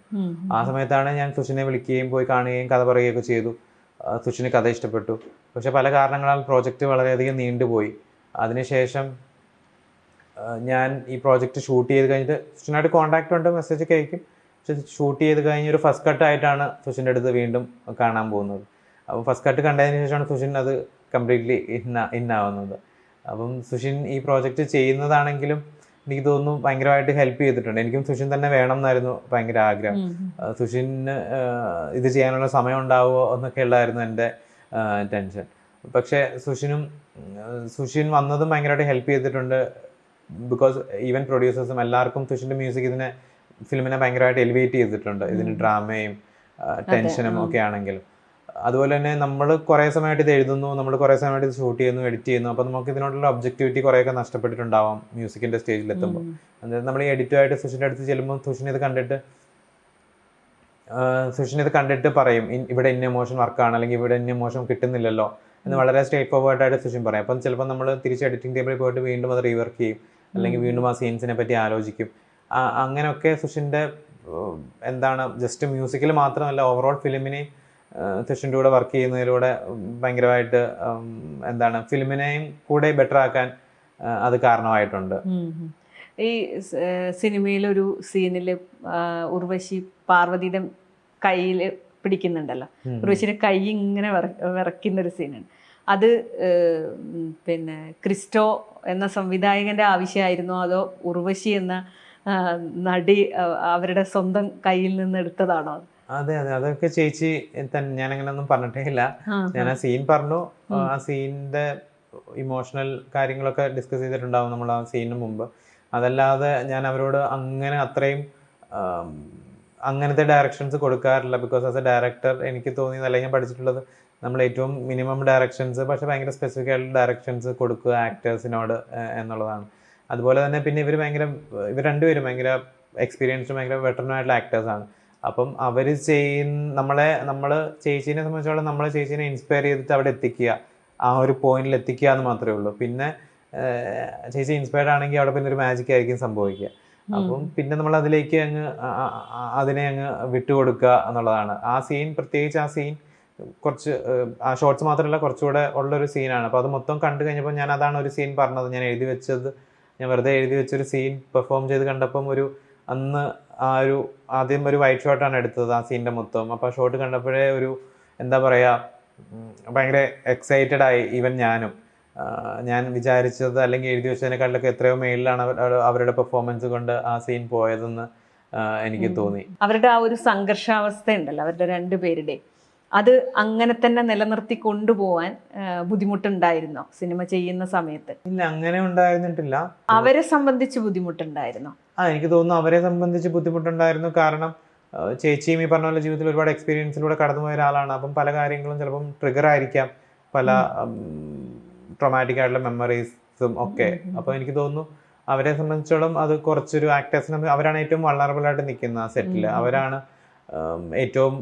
ആ സമയത്താണ് ഞാൻ സുഷിനെ വിളിക്കുകയും പോയി കാണുകയും കഥ പറയുകയൊക്കെ ചെയ്തു. സുഷിന് കഥ ഇഷ്ടപ്പെട്ടു. പക്ഷെ പല കാരണങ്ങളാൽ പ്രോജക്റ്റ് വളരെയധികം നീണ്ടുപോയി. അതിനുശേഷം ഞാൻ ഈ പ്രോജക്റ്റ് ഷൂട്ട് ചെയ്ത് കഴിഞ്ഞിട്ട് സുഷിനായിട്ട് കോൺടാക്റ്റ് ഉണ്ട്, മെസ്സേജൊക്കെ അയക്കും. പക്ഷെ ഷൂട്ട് ചെയ്ത് കഴിഞ്ഞ് ഒരു ഫസ്റ്റ് കട്ടായിട്ടാണ് സുഷിൻ്റെ അടുത്ത് വീണ്ടും കാണാൻ പോകുന്നത്. അപ്പോൾ ഫസ്റ്റ് കട്ട് കണ്ടതിന് ശേഷമാണ് സുഷിൻ അത് കംപ്ലീറ്റ്ലി ഇന്നാവുന്നത്. അപ്പം സുഷിൻ ഈ പ്രോജക്റ്റ് ചെയ്യുന്നതാണെങ്കിലും എനിക്ക് തോന്നുന്നു ഭയങ്കരമായിട്ട് ഹെൽപ്പ് ചെയ്തിട്ടുണ്ട്. എനിക്കും സുഷിൻ തന്നെ വേണം എന്നായിരുന്നു ഭയങ്കര ആഗ്രഹം. സുഷിന് ഇത് ചെയ്യാനുള്ള സമയം ഉണ്ടാവുമോ എന്നൊക്കെ ഉള്ളതായിരുന്നു എൻ്റെ ടെൻഷൻ. പക്ഷേ സുഷിൻ വന്നതും ഭയങ്കരമായിട്ട് ഹെൽപ്പ് ചെയ്തിട്ടുണ്ട്. ബിക്കോസ് ഈവൻ പ്രൊഡ്യൂസേഴ്സും എല്ലാവർക്കും സുഷിൻ്റെ മ്യൂസിക് ഫിലിമിനെ ഭയങ്കരമായിട്ട് എലിവേറ്റ് ചെയ്തിട്ടുണ്ട്. ഇതിന് ഡ്രാമയും ടെൻഷനും ഒക്കെ ആണെങ്കിലും. അതുപോലെ തന്നെ നമ്മൾ കുറേ സമയമായിട്ട് ഇത് എഴുതുന്നു, നമ്മൾ കുറേ സമയമായിട്ട് ഇത് ഷൂട്ട് ചെയ്യുന്നു, എഡിറ്റ് ചെയ്യുന്നു. അപ്പോൾ നമുക്ക് ഇതിനോടുള്ള ഒബ്ജക്റ്റിവിറ്റി കുറേയൊക്കെ നഷ്ടപ്പെട്ടിട്ടുണ്ടാവാം മ്യൂസിക്കിൻ്റെ സ്റ്റേജിലെത്തുമ്പോൾ. അതായത് നമ്മൾ ഈ എഡിറ്റുമായിട്ട് സുഷിൻ്റെ അടുത്ത് ചെല്ലുമ്പോൾ സുഷിൻ ഇത് കണ്ടിട്ട് പറയും ഇവിടെ ഇന്ന എമോഷൻ വർക്കാണ്, അല്ലെങ്കിൽ ഇവിടെ ഇന്ന എമോഷൻ കിട്ടുന്നില്ലല്ലോ എന്ന് വളരെ സ്ട്രേറ്റ് ഫോർവേഡായിട്ട് സുഷിൻ പറയും. അപ്പം ചിലപ്പോൾ നമ്മൾ തിരിച്ച് എഡിറ്റിംഗ് ടേബിളിൽ പോയിട്ട് വീണ്ടും അത് റീവർക്ക് ചെയ്യും, അല്ലെങ്കിൽ വീണ്ടും ആ സീൻസിനെ പറ്റി ആലോചിക്കും. അങ്ങനെയൊക്കെ സുഷിൻ്റെ എന്താണ് ജസ്റ്റ് മ്യൂസിക്കിൽ മാത്രമല്ല ഓവറോൾ ഫിലിമിനെയും സുഷിൻ്റെ കൂടെ വർക്ക് ചെയ്യുന്നതിലൂടെ ഭയങ്കരമായിട്ട് എന്താണ് ഫിലിമിനെയും കൂടെ ബെറ്റർ ആക്കാൻ അത് കാരണമായിട്ടുണ്ട്. ഈ സിനിമയിലൊരു സീനിൽ ഉർവശി പാർവതിയുടെ കയ്യിൽ പിടിക്കുന്നുണ്ടല്ലോ, ഉർവശിയുടെ കൈ ഇങ്ങനെ വിറയ്ക്കുന്നൊരു സീനാണ്. അത് പിന്നെ ക്രിസ്റ്റോ എന്ന സംവിധായകൻ്റെ ആവശ്യമായിരുന്നോ അതോ ഉർവശി എന്ന നടി അവരുടെ സ്വന്തം കയ്യിൽ നിന്ന് എടുത്തതാണോ? അതെ, അതൊക്കെ ചേച്ചി ഞാനങ്ങനെ ഒന്നും പറഞ്ഞിട്ടേ ഇല്ല. ഞാൻ ആ സീൻ പറഞ്ഞു. ആ സീനിന്റെ ഇമോഷണൽ കാര്യങ്ങളൊക്കെ ഡിസ്കസ് ചെയ്തിട്ടുണ്ടാവും നമ്മൾ ആ സീനിന് മുമ്പ്. അതല്ലാതെ ഞാൻ അവരോട് അത്രയും അങ്ങനത്തെ ഡയറക്ഷൻസ് കൊടുക്കാറില്ല. ബിക്കോസ് ആസ് എ ഡയറക്ടർ എനിക്ക് തോന്നിയത്, അല്ലെങ്കിൽ ഞാൻ പഠിച്ചിട്ടുള്ളത്, നമ്മൾ ഏറ്റവും മിനിമം ഡയറക്ഷൻസ് പക്ഷെ ഭയങ്കര സ്പെസിഫിക് ആയിട്ടുള്ള ഡയറക്ഷൻസ് കൊടുക്കുക ആക്ടേഴ്സിനോട് എന്നുള്ളതാണ്. അതുപോലെ തന്നെ പിന്നെ ഇവർ രണ്ടുപേരും ഭയങ്കര എക്സ്പീരിയൻസ്ഡും ഭയങ്കര വെറ്ററനായിട്ടുള്ള ആക്ടേഴ്സാണ്. അപ്പം അവർ നമ്മൾ ചേച്ചീനെ സംബന്ധിച്ചോളം നമ്മൾ ചേച്ചീനെ ഇൻസ്പയർ ചെയ്തിട്ട് അവിടെ എത്തിക്കുക, ആ ഒരു പോയിന്റിൽ എത്തിക്കുക എന്ന് മാത്രമേ ഉള്ളൂ. പിന്നെ ചേച്ചി ഇൻസ്പയർഡ് ആണെങ്കിൽ അവിടെ പിന്നെ ഒരു മാജിക് ആയിരിക്കും സംഭവിക്കുക. അപ്പം പിന്നെ നമ്മൾ അതിലേക്ക് അതിനെ വിട്ടുകൊടുക്കുക എന്നുള്ളതാണ്. ആ സീൻ, പ്രത്യേകിച്ച് ആ സീൻ കുറച്ച് ആ ഷോർട്സ് മാത്രമല്ല കുറച്ചുകൂടെ ഉള്ളൊരു സീനാണ്. അപ്പോൾ അത് മൊത്തം കണ്ടു കഴിഞ്ഞപ്പോൾ ഞാൻ അതാണ് ഒരു സീൻ പറഞ്ഞത്. ഞാൻ വെറുതെ എഴുതി വെച്ചൊരു സീൻ പെർഫോം ചെയ്ത് കണ്ടപ്പം അന്ന് ആദ്യം ഒരു വൈറ്റ് ഷോട്ടാണ് എടുത്തത് ആ സീനിൻ്റെ മൊത്തം. അപ്പോൾ ആ ഷോട്ട് കണ്ടപ്പോഴേ എന്താ പറയുക, ഭയങ്കര എക്സൈറ്റഡ് ആയി ഈവൻ ഞാനും. ഞാൻ വിചാരിച്ചത് അല്ലെങ്കിൽ എഴുതി വെച്ചതിനെക്കാട്ടിലൊക്കെ എത്രയോ മേളിലാണ് അവരുടെ പെർഫോമൻസ് കൊണ്ട് ആ സീൻ പോയതെന്ന് എനിക്ക് തോന്നി. അവരുടെ ആ ഒരു സംഘർഷാവസ്ഥ ഉണ്ടല്ലോ അവരുടെ രണ്ടുപേരുടെ, അത് അങ്ങനെ തന്നെ നിലനിർത്തി കൊണ്ടുപോവാൻ ബുദ്ധിമുട്ടുണ്ടായിരുന്നോ സിനിമ ചെയ്യുന്ന സമയത്ത്? ഇല്ല, അങ്ങനെ ഉണ്ടായിരുന്നിട്ടില്ല. അവരെ സംബന്ധിച്ച് ബുദ്ധിമുട്ടുണ്ടായിരുന്നോ? എനിക്ക് തോന്നുന്നു അവരെ സംബന്ധിച്ച് ബുദ്ധിമുട്ടുണ്ടായിരുന്നു. കാരണം ചേച്ചിയും ഈ പറഞ്ഞ പോലെ ജീവിതത്തിൽ ഒരുപാട് എക്സ്പീരിയൻസിലൂടെ കടന്നുപോയ ഒരാളാണ്. അപ്പം പല കാര്യങ്ങളും ചിലപ്പം ട്രിഗർ ആയിരിക്കാം, പല ട്രോമാറ്റിക് ആയിട്ടുള്ള മെമ്മറീസും ഒക്കെ. അപ്പോൾ എനിക്ക് തോന്നുന്നു അവരെ സംബന്ധിച്ചോളം അത് കുറച്ചൊരു ആക്ടേഴ്സിന് അവരാണ് ഏറ്റവും വൾണറബിൾ ആയിട്ട് നിൽക്കുന്ന ആ സെറ്റിൽ. അവരാണ് ഏറ്റവും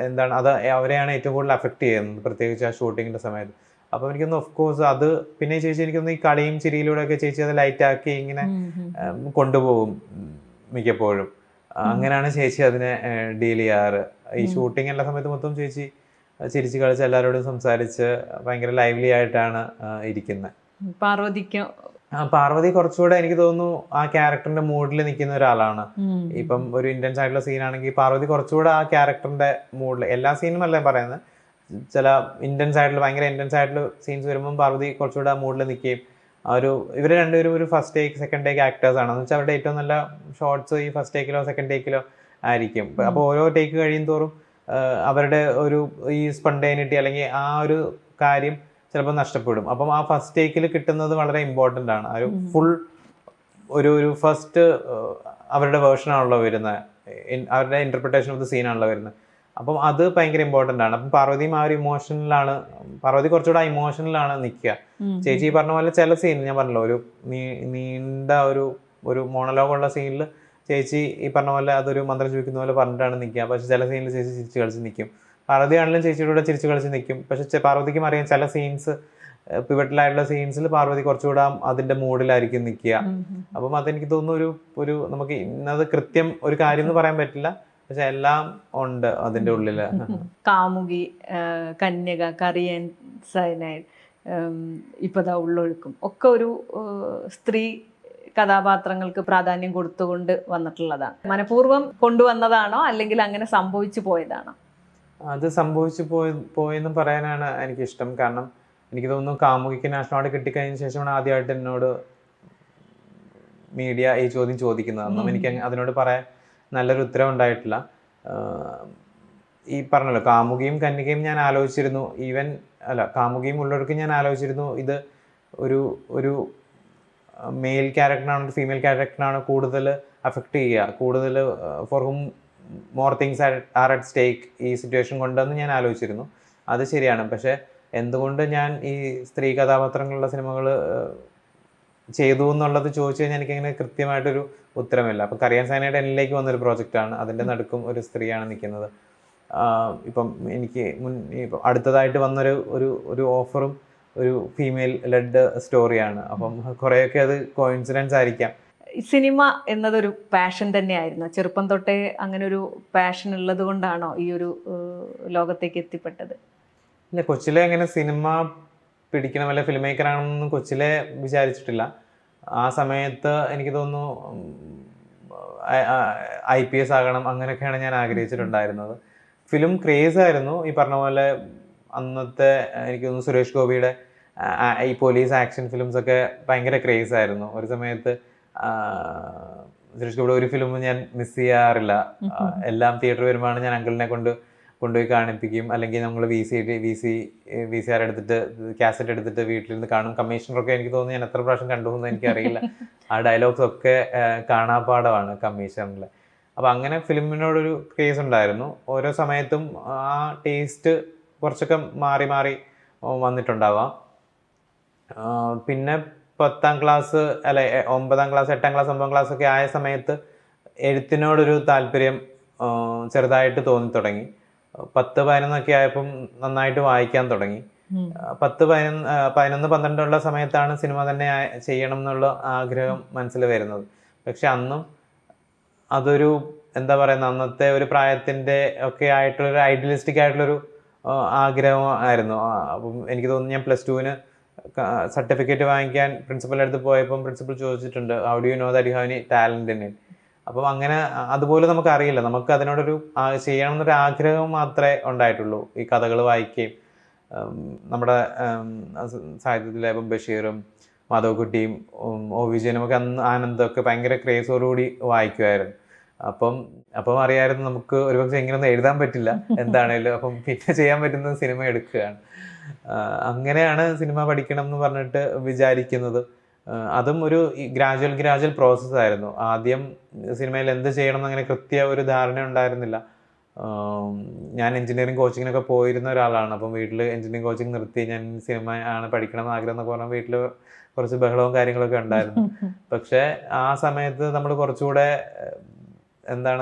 എന്താണ് അത് അവരെയാണ് ഏറ്റവും കൂടുതൽ അഫക്റ്റ് ചെയ്യുന്നത്, പ്രത്യേകിച്ച് ആ ഷൂട്ടിങ്ങിൻ്റെ സമയത്ത്. അപ്പോൾ എനിക്കൊന്ന് ഓഫ് കോഴ്സ് അത് പിന്നെ ചേച്ചി എനിക്കൊന്ന് ഈ കളിയും ചിരിയിലൂടെ ഒക്കെ ചേച്ചി അത് ലൈറ്റാക്കി ഇങ്ങനെ കൊണ്ടുപോകും മിക്കപ്പോഴും. അങ്ങനെയാണ് ചേച്ചി അതിനെ ഡീൽ ചെയ്യാറ്. ഈ ഷൂട്ടിംഗ് എല്ലാ സമയത്ത് മൊത്തം ചേച്ചി ചിരിച്ച് കളിച്ച് എല്ലാവരോടും സംസാരിച്ച് ഭയങ്കര ലൈവ്ലി ആയിട്ടാണ് ഇരിക്കുന്നത്. പാർവതി കുറച്ചുകൂടെ എനിക്ക് തോന്നുന്നു ആ ക്യാരക്ടറിന്റെ മൂഡിൽ നിൽക്കുന്ന ഒരാളാണ്. ഇപ്പം ഒരു ഇന്റൻസ് ആയിട്ടുള്ള സീനാണെങ്കിൽ പാർവതി കുറച്ചുകൂടെ ആ ക്യാരക്ടറിന്റെ മൂഡിൽ, എല്ലാ സീനും അല്ല പറയുന്നത്, ചില ഇന്റൻസ് ആയിട്ടുള്ള ഭയങ്കര ഇന്റൻസ് ആയിട്ടുള്ള സീൻസ് വരുമ്പം പാർവതി കുറച്ചുകൂടെ ആ മൂഡിൽ നിൽക്കുകയും ഇവർ രണ്ടുപേരും ഒരു first take second take actors ആണ്. എന്ന് വെച്ചാൽ അവരുടെ ഏറ്റവും നല്ല ഷോർട്സ് ഈ ഫസ്റ്റ് ടേക്കിലോ സെക്കൻഡ് ടേക്കിലോ ആയിരിക്കും. അപ്പോൾ ഓരോ ടേക്ക് കഴിയും തോറും അവരുടെ ഒരു ഈ സ്പണ്ടേനിറ്റി അല്ലെങ്കിൽ ആ ഒരു കാര്യം ചിലപ്പോൾ നഷ്ടപ്പെടും. അപ്പം ആ ഫസ്റ്റ് ടേക്കിൽ കിട്ടുന്നത് വളരെ ഇമ്പോർട്ടൻ്റ് ആണ്. ഒരു ഫുൾ ഒരു ഫസ്റ്റ് അവരുടെ വേർഷനാണല്ലോ വരുന്നത്, അവരുടെ ഇൻ്റർപ്രിട്ടേഷൻ ഓഫ് ദ സീനാണല്ലോ വരുന്നത്. അപ്പം അത് ഭയങ്കര ഇമ്പോർട്ടൻ്റ് ആണ്. അപ്പം പാർവതിയും ആ ഒരു ഇമോഷനിലാണ്, പാർവതി കുറച്ചുകൂടെ ഇമോഷനിലാണ് നിൽക്കുക. ചേച്ചി പറഞ്ഞ പോലെ ചില സീൻ ഞാൻ പറഞ്ഞല്ലോ, ഒരു നീണ്ട ഒരു മോണലോഗുള്ള സീനിൽ ചേച്ചി ഈ പറഞ്ഞ പോലെ അതൊരു മന്ത്രം ചോദിക്കുന്ന പോലെ പറഞ്ഞിട്ടാണ് നിൽക്കുക. പക്ഷെ ചില സീനിൽ ചേച്ചി ചിരിച്ച് കളിച്ച് നിൽക്കും. പാർവതി ആണെങ്കിലും ചേച്ചിയുടെ കൂടെ ചിരിച്ച് കളിച്ച് നിൽക്കും. പക്ഷെ പാർവതിക്കും അറിയാം ചില സീൻസ് പിവറ്റലായിട്ടുള്ള സീൻസിൽ പാർവതി കുറച്ചുകൂടെ അതിന്റെ മൂഡിലായിരിക്കും നിൽക്കുക. അപ്പം അതെനിക്ക് തോന്നുന്നു ഒരു നമുക്ക് ഇന്നത് കൃത്യം ഒരു കാര്യം എന്ന് പറയാൻ പറ്റില്ല, പക്ഷെ എല്ലാം ഉണ്ട് അതിന്റെ ഉള്ളില്. കാമുകി, കന്യക, കറിയൻ, സൈനൈഡ്, ഇപ്പതാ ഉള്ളൊഴുക്കും ഒക്കെ ഒരു സ്ത്രീ കഥാപാത്രങ്ങൾക്ക് പ്രാധാന്യം കൊടുത്തുകൊണ്ട് വന്നിട്ടുള്ളതാണ്. മനഃപൂർവ്വം കൊണ്ടുവന്നതാണോ അല്ലെങ്കിൽ അങ്ങനെ സംഭവിച്ചു പോയതാണോ? അത് സംഭവിച്ചു പോയെന്ന് പറയാനാണ് എനിക്കിഷ്ടം. കാരണം എനിക്ക് തോന്നുന്നു കാമുകിക്ക് നാഷണൽ അവാർഡ് കിട്ടിക്കഴിഞ്ഞ ശേഷമാണ് ആദ്യമായിട്ട് എന്നോട് മീഡിയ ഈ ചോദ്യം ചോദിക്കുന്നത്. അന്നും എനിക്ക് അതിനോട് പറയാൻ നല്ലൊരു ഉത്തരം ഉണ്ടായിട്ടില്ല. ഈ പറഞ്ഞല്ലോ കാമുകിയും കന്യകയും ഞാൻ ആലോചിച്ചിരുന്നു, കാമുകിയും ഉള്ളവർക്ക് ഞാൻ ആലോചിച്ചിരുന്നു ഇത് ഒരു മെയിൽ ക്യാരക്ടറാണ് ഫീമെയിൽ ക്യാരക്ടറാണ് കൂടുതൽ അഫക്റ്റ് ചെയ്യുക, കൂടുതൽ for hmm more things are at stake ഈ സിറ്റുവേഷൻ കൊണ്ടെന്ന് ഞാൻ ആലോചിച്ചിരുന്നു. അത് ശരിയാണ്. പക്ഷെ എന്തുകൊണ്ട് ഞാൻ ഈ സ്ത്രീ കഥാപാത്രങ്ങളുള്ള സിനിമകൾ ചെയ്തു എന്നുള്ളത് ചോദിച്ചു കഴിഞ്ഞാൽ എനിക്കങ്ങനെ കൃത്യമായിട്ടൊരു ഉത്തരമില്ല. അപ്പം കറിയാൻ സൈനയുടെ എന്നിലേക്ക് വന്നൊരു പ്രോജക്റ്റാണ്, അതിൻ്റെ നടുക്കും ഒരു സ്ത്രീയാണ് നിൽക്കുന്നത്. ഇപ്പം എനിക്ക് ഇപ്പം അടുത്തതായിട്ട് വന്നൊരു ഒരു ഓഫറും ഒരു ഫീമെയിൽ ലെഡ് സ്റ്റോറിയാണ്. അപ്പം കുറേയൊക്കെ അത് കോയിൻസിഡൻസ് ആയിരിക്കാം. സിനിമ എന്നതൊരു പാഷൻ തന്നെയായിരുന്നു. ചെറുപ്പം തൊട്ടേ അങ്ങനെ ഒരു പാഷൻ ഉള്ളത് കൊണ്ടാണോ ഈ ഒരു ലോകത്തേക്ക് എത്തിപ്പെട്ടത്? ഇല്ല, കൊച്ചിലെ അങ്ങനെ സിനിമ പിടിക്കണം വല്ല ഫിലിം മേക്കർ ആണെന്നൊന്നും കൊച്ചിലെ വിചാരിച്ചിട്ടില്ല. ആ സമയത്ത് എനിക്ക് തോന്നുന്നു IPS ആകണം അങ്ങനെയൊക്കെയാണ് ഞാൻ ആഗ്രഹിച്ചിട്ടുണ്ടായിരുന്നത്. ഫിലിം ക്രേസ് ആയിരുന്നു. ഈ പറഞ്ഞ പോലെ അന്നത്തെ എനിക്ക് തോന്നുന്നു സുരേഷ് ഗോപിയുടെ ഈ പോലീസ് ആക്ഷൻ ഫിലിംസ് ഒക്കെ ഭയങ്കര ക്രേസ് ആയിരുന്നു. ഒരു സമയത്ത് സുരേഷ് ഗോപിയുടെ ഒരു ഫിലിം ഞാൻ മിസ് ചെയ്യാറില്ല. എല്ലാം തിയേറ്റർ വരുമ്പോഴാണ് ഞാൻ അങ്കിളിനെ കൊണ്ടുപോയി കാണിപ്പിക്കും. അല്ലെങ്കിൽ നമ്മൾ VCR എടുത്തിട്ട് കാസറ്റ് എടുത്തിട്ട് വീട്ടിലിരുന്ന് കാണും. കമ്മീഷണറൊക്കെ എനിക്ക് തോന്നുന്നു ഞാൻ എത്ര പ്രാവശ്യം കണ്ടു എന്ന് എനിക്കറിയില്ല. ആ ഡയലോഗ്സ് ഒക്കെ കാണാപ്പാടമാണ് കമ്മീഷണറിൽ. അപ്പം അങ്ങനെ ഫിലിമിനോടൊരു ക്രേസ് ഉണ്ടായിരുന്നു. ഓരോ സമയത്തും ആ ടേസ്റ്റ് കുറച്ചൊക്കെ മാറി മാറി വന്നിട്ടുണ്ടാവാം. പിന്നെ 10ാം ക്ലാസ് 9ാം ക്ലാസ് 8ാം ക്ലാസ് 9ാം ക്ലാസ് ഒക്കെ ആയ സമയത്ത് എഴുത്തിനോടൊരു താല്പര്യം ചെറുതായിട്ട് തോന്നി തുടങ്ങി. 10, 11 ആയപ്പം നന്നായിട്ട് വായിക്കാൻ തുടങ്ങി. 10, 11, 12 ഉള്ള സമയത്താണ് സിനിമ തന്നെ ചെയ്യണം എന്നുള്ള ആഗ്രഹം മനസ്സിൽ വരുന്നത്. പക്ഷെ അന്നും അതൊരു എന്താ പറയുക, അന്നത്തെ ഒരു പ്രായത്തിൻ്റെ ഒക്കെ ആയിട്ടുള്ളൊരു ഐഡിയലിസ്റ്റിക് ആയിട്ടുള്ളൊരു ആഗ്രഹമായിരുന്നു. അപ്പം എനിക്ക് തോന്നുന്നു ഞാൻ +2 സർട്ടിഫിക്കറ്റ് വാങ്ങിക്കാൻ പ്രിൻസിപ്പലിൻ്റെ അടുത്ത് പോയപ്പം പ്രിൻസിപ്പൽ ചോദിച്ചിട്ടുണ്ട്, how do you know that you have any talent in it. അപ്പം അങ്ങനെ അതുപോലെ നമുക്കറിയില്ല, നമുക്ക് അതിനോടൊരു ചെയ്യണം എന്നൊരു ആഗ്രഹം മാത്രമേ ഉണ്ടായിട്ടുള്ളൂ. ഈ കഥകൾ വായിക്കുകയും നമ്മുടെ സാഹിത്യത്തിലെ ഇപ്പം ബഷീറും മാധവക്കുട്ടിയും ഒ വിജയനും ഒക്കെ അന്ന് ആനന്ദമൊക്കെ ഭയങ്കര ക്രേസോടുകൂടി വായിക്കുമായിരുന്നു. അപ്പം അറിയാമായിരുന്നു നമുക്ക് ഒരുപക്ഷെ ഇങ്ങനെയൊന്നും എഴുതാൻ പറ്റില്ല എന്താണേലും, അപ്പം പിന്നെ ചെയ്യാൻ പറ്റുന്നത് സിനിമ എടുക്കുകയാണ്. അങ്ങനെയാണ് സിനിമ പഠിക്കണം എന്ന് പറഞ്ഞിട്ട് വിചാരിക്കുന്നത്. അതും ഒരു ഗ്രാജുവൽ പ്രോസസ്സായിരുന്നു. ആദ്യം സിനിമയിൽ എന്ത് ചെയ്യണം എന്നങ്ങനെ കൃത്യ ഒരു ധാരണ ഉണ്ടായിരുന്നില്ല. ഞാൻ എഞ്ചിനീയറിംഗ് കോച്ചിങ്ങിനൊക്കെ പോയിരുന്ന ഒരാളാണ്. അപ്പം വീട്ടിൽ എഞ്ചിനീയറിംഗ് കോച്ചിങ് നിർത്തി ഞാൻ സിനിമ ആണ് പഠിക്കണം എന്ന് ആഗ്രഹം എന്നൊക്കെ പറഞ്ഞാൽ വീട്ടിൽ കുറച്ച് ബഹളവും കാര്യങ്ങളൊക്കെ ഉണ്ടായിരുന്നു. പക്ഷേ ആ സമയത്ത് നമ്മൾ കുറച്ചുകൂടെ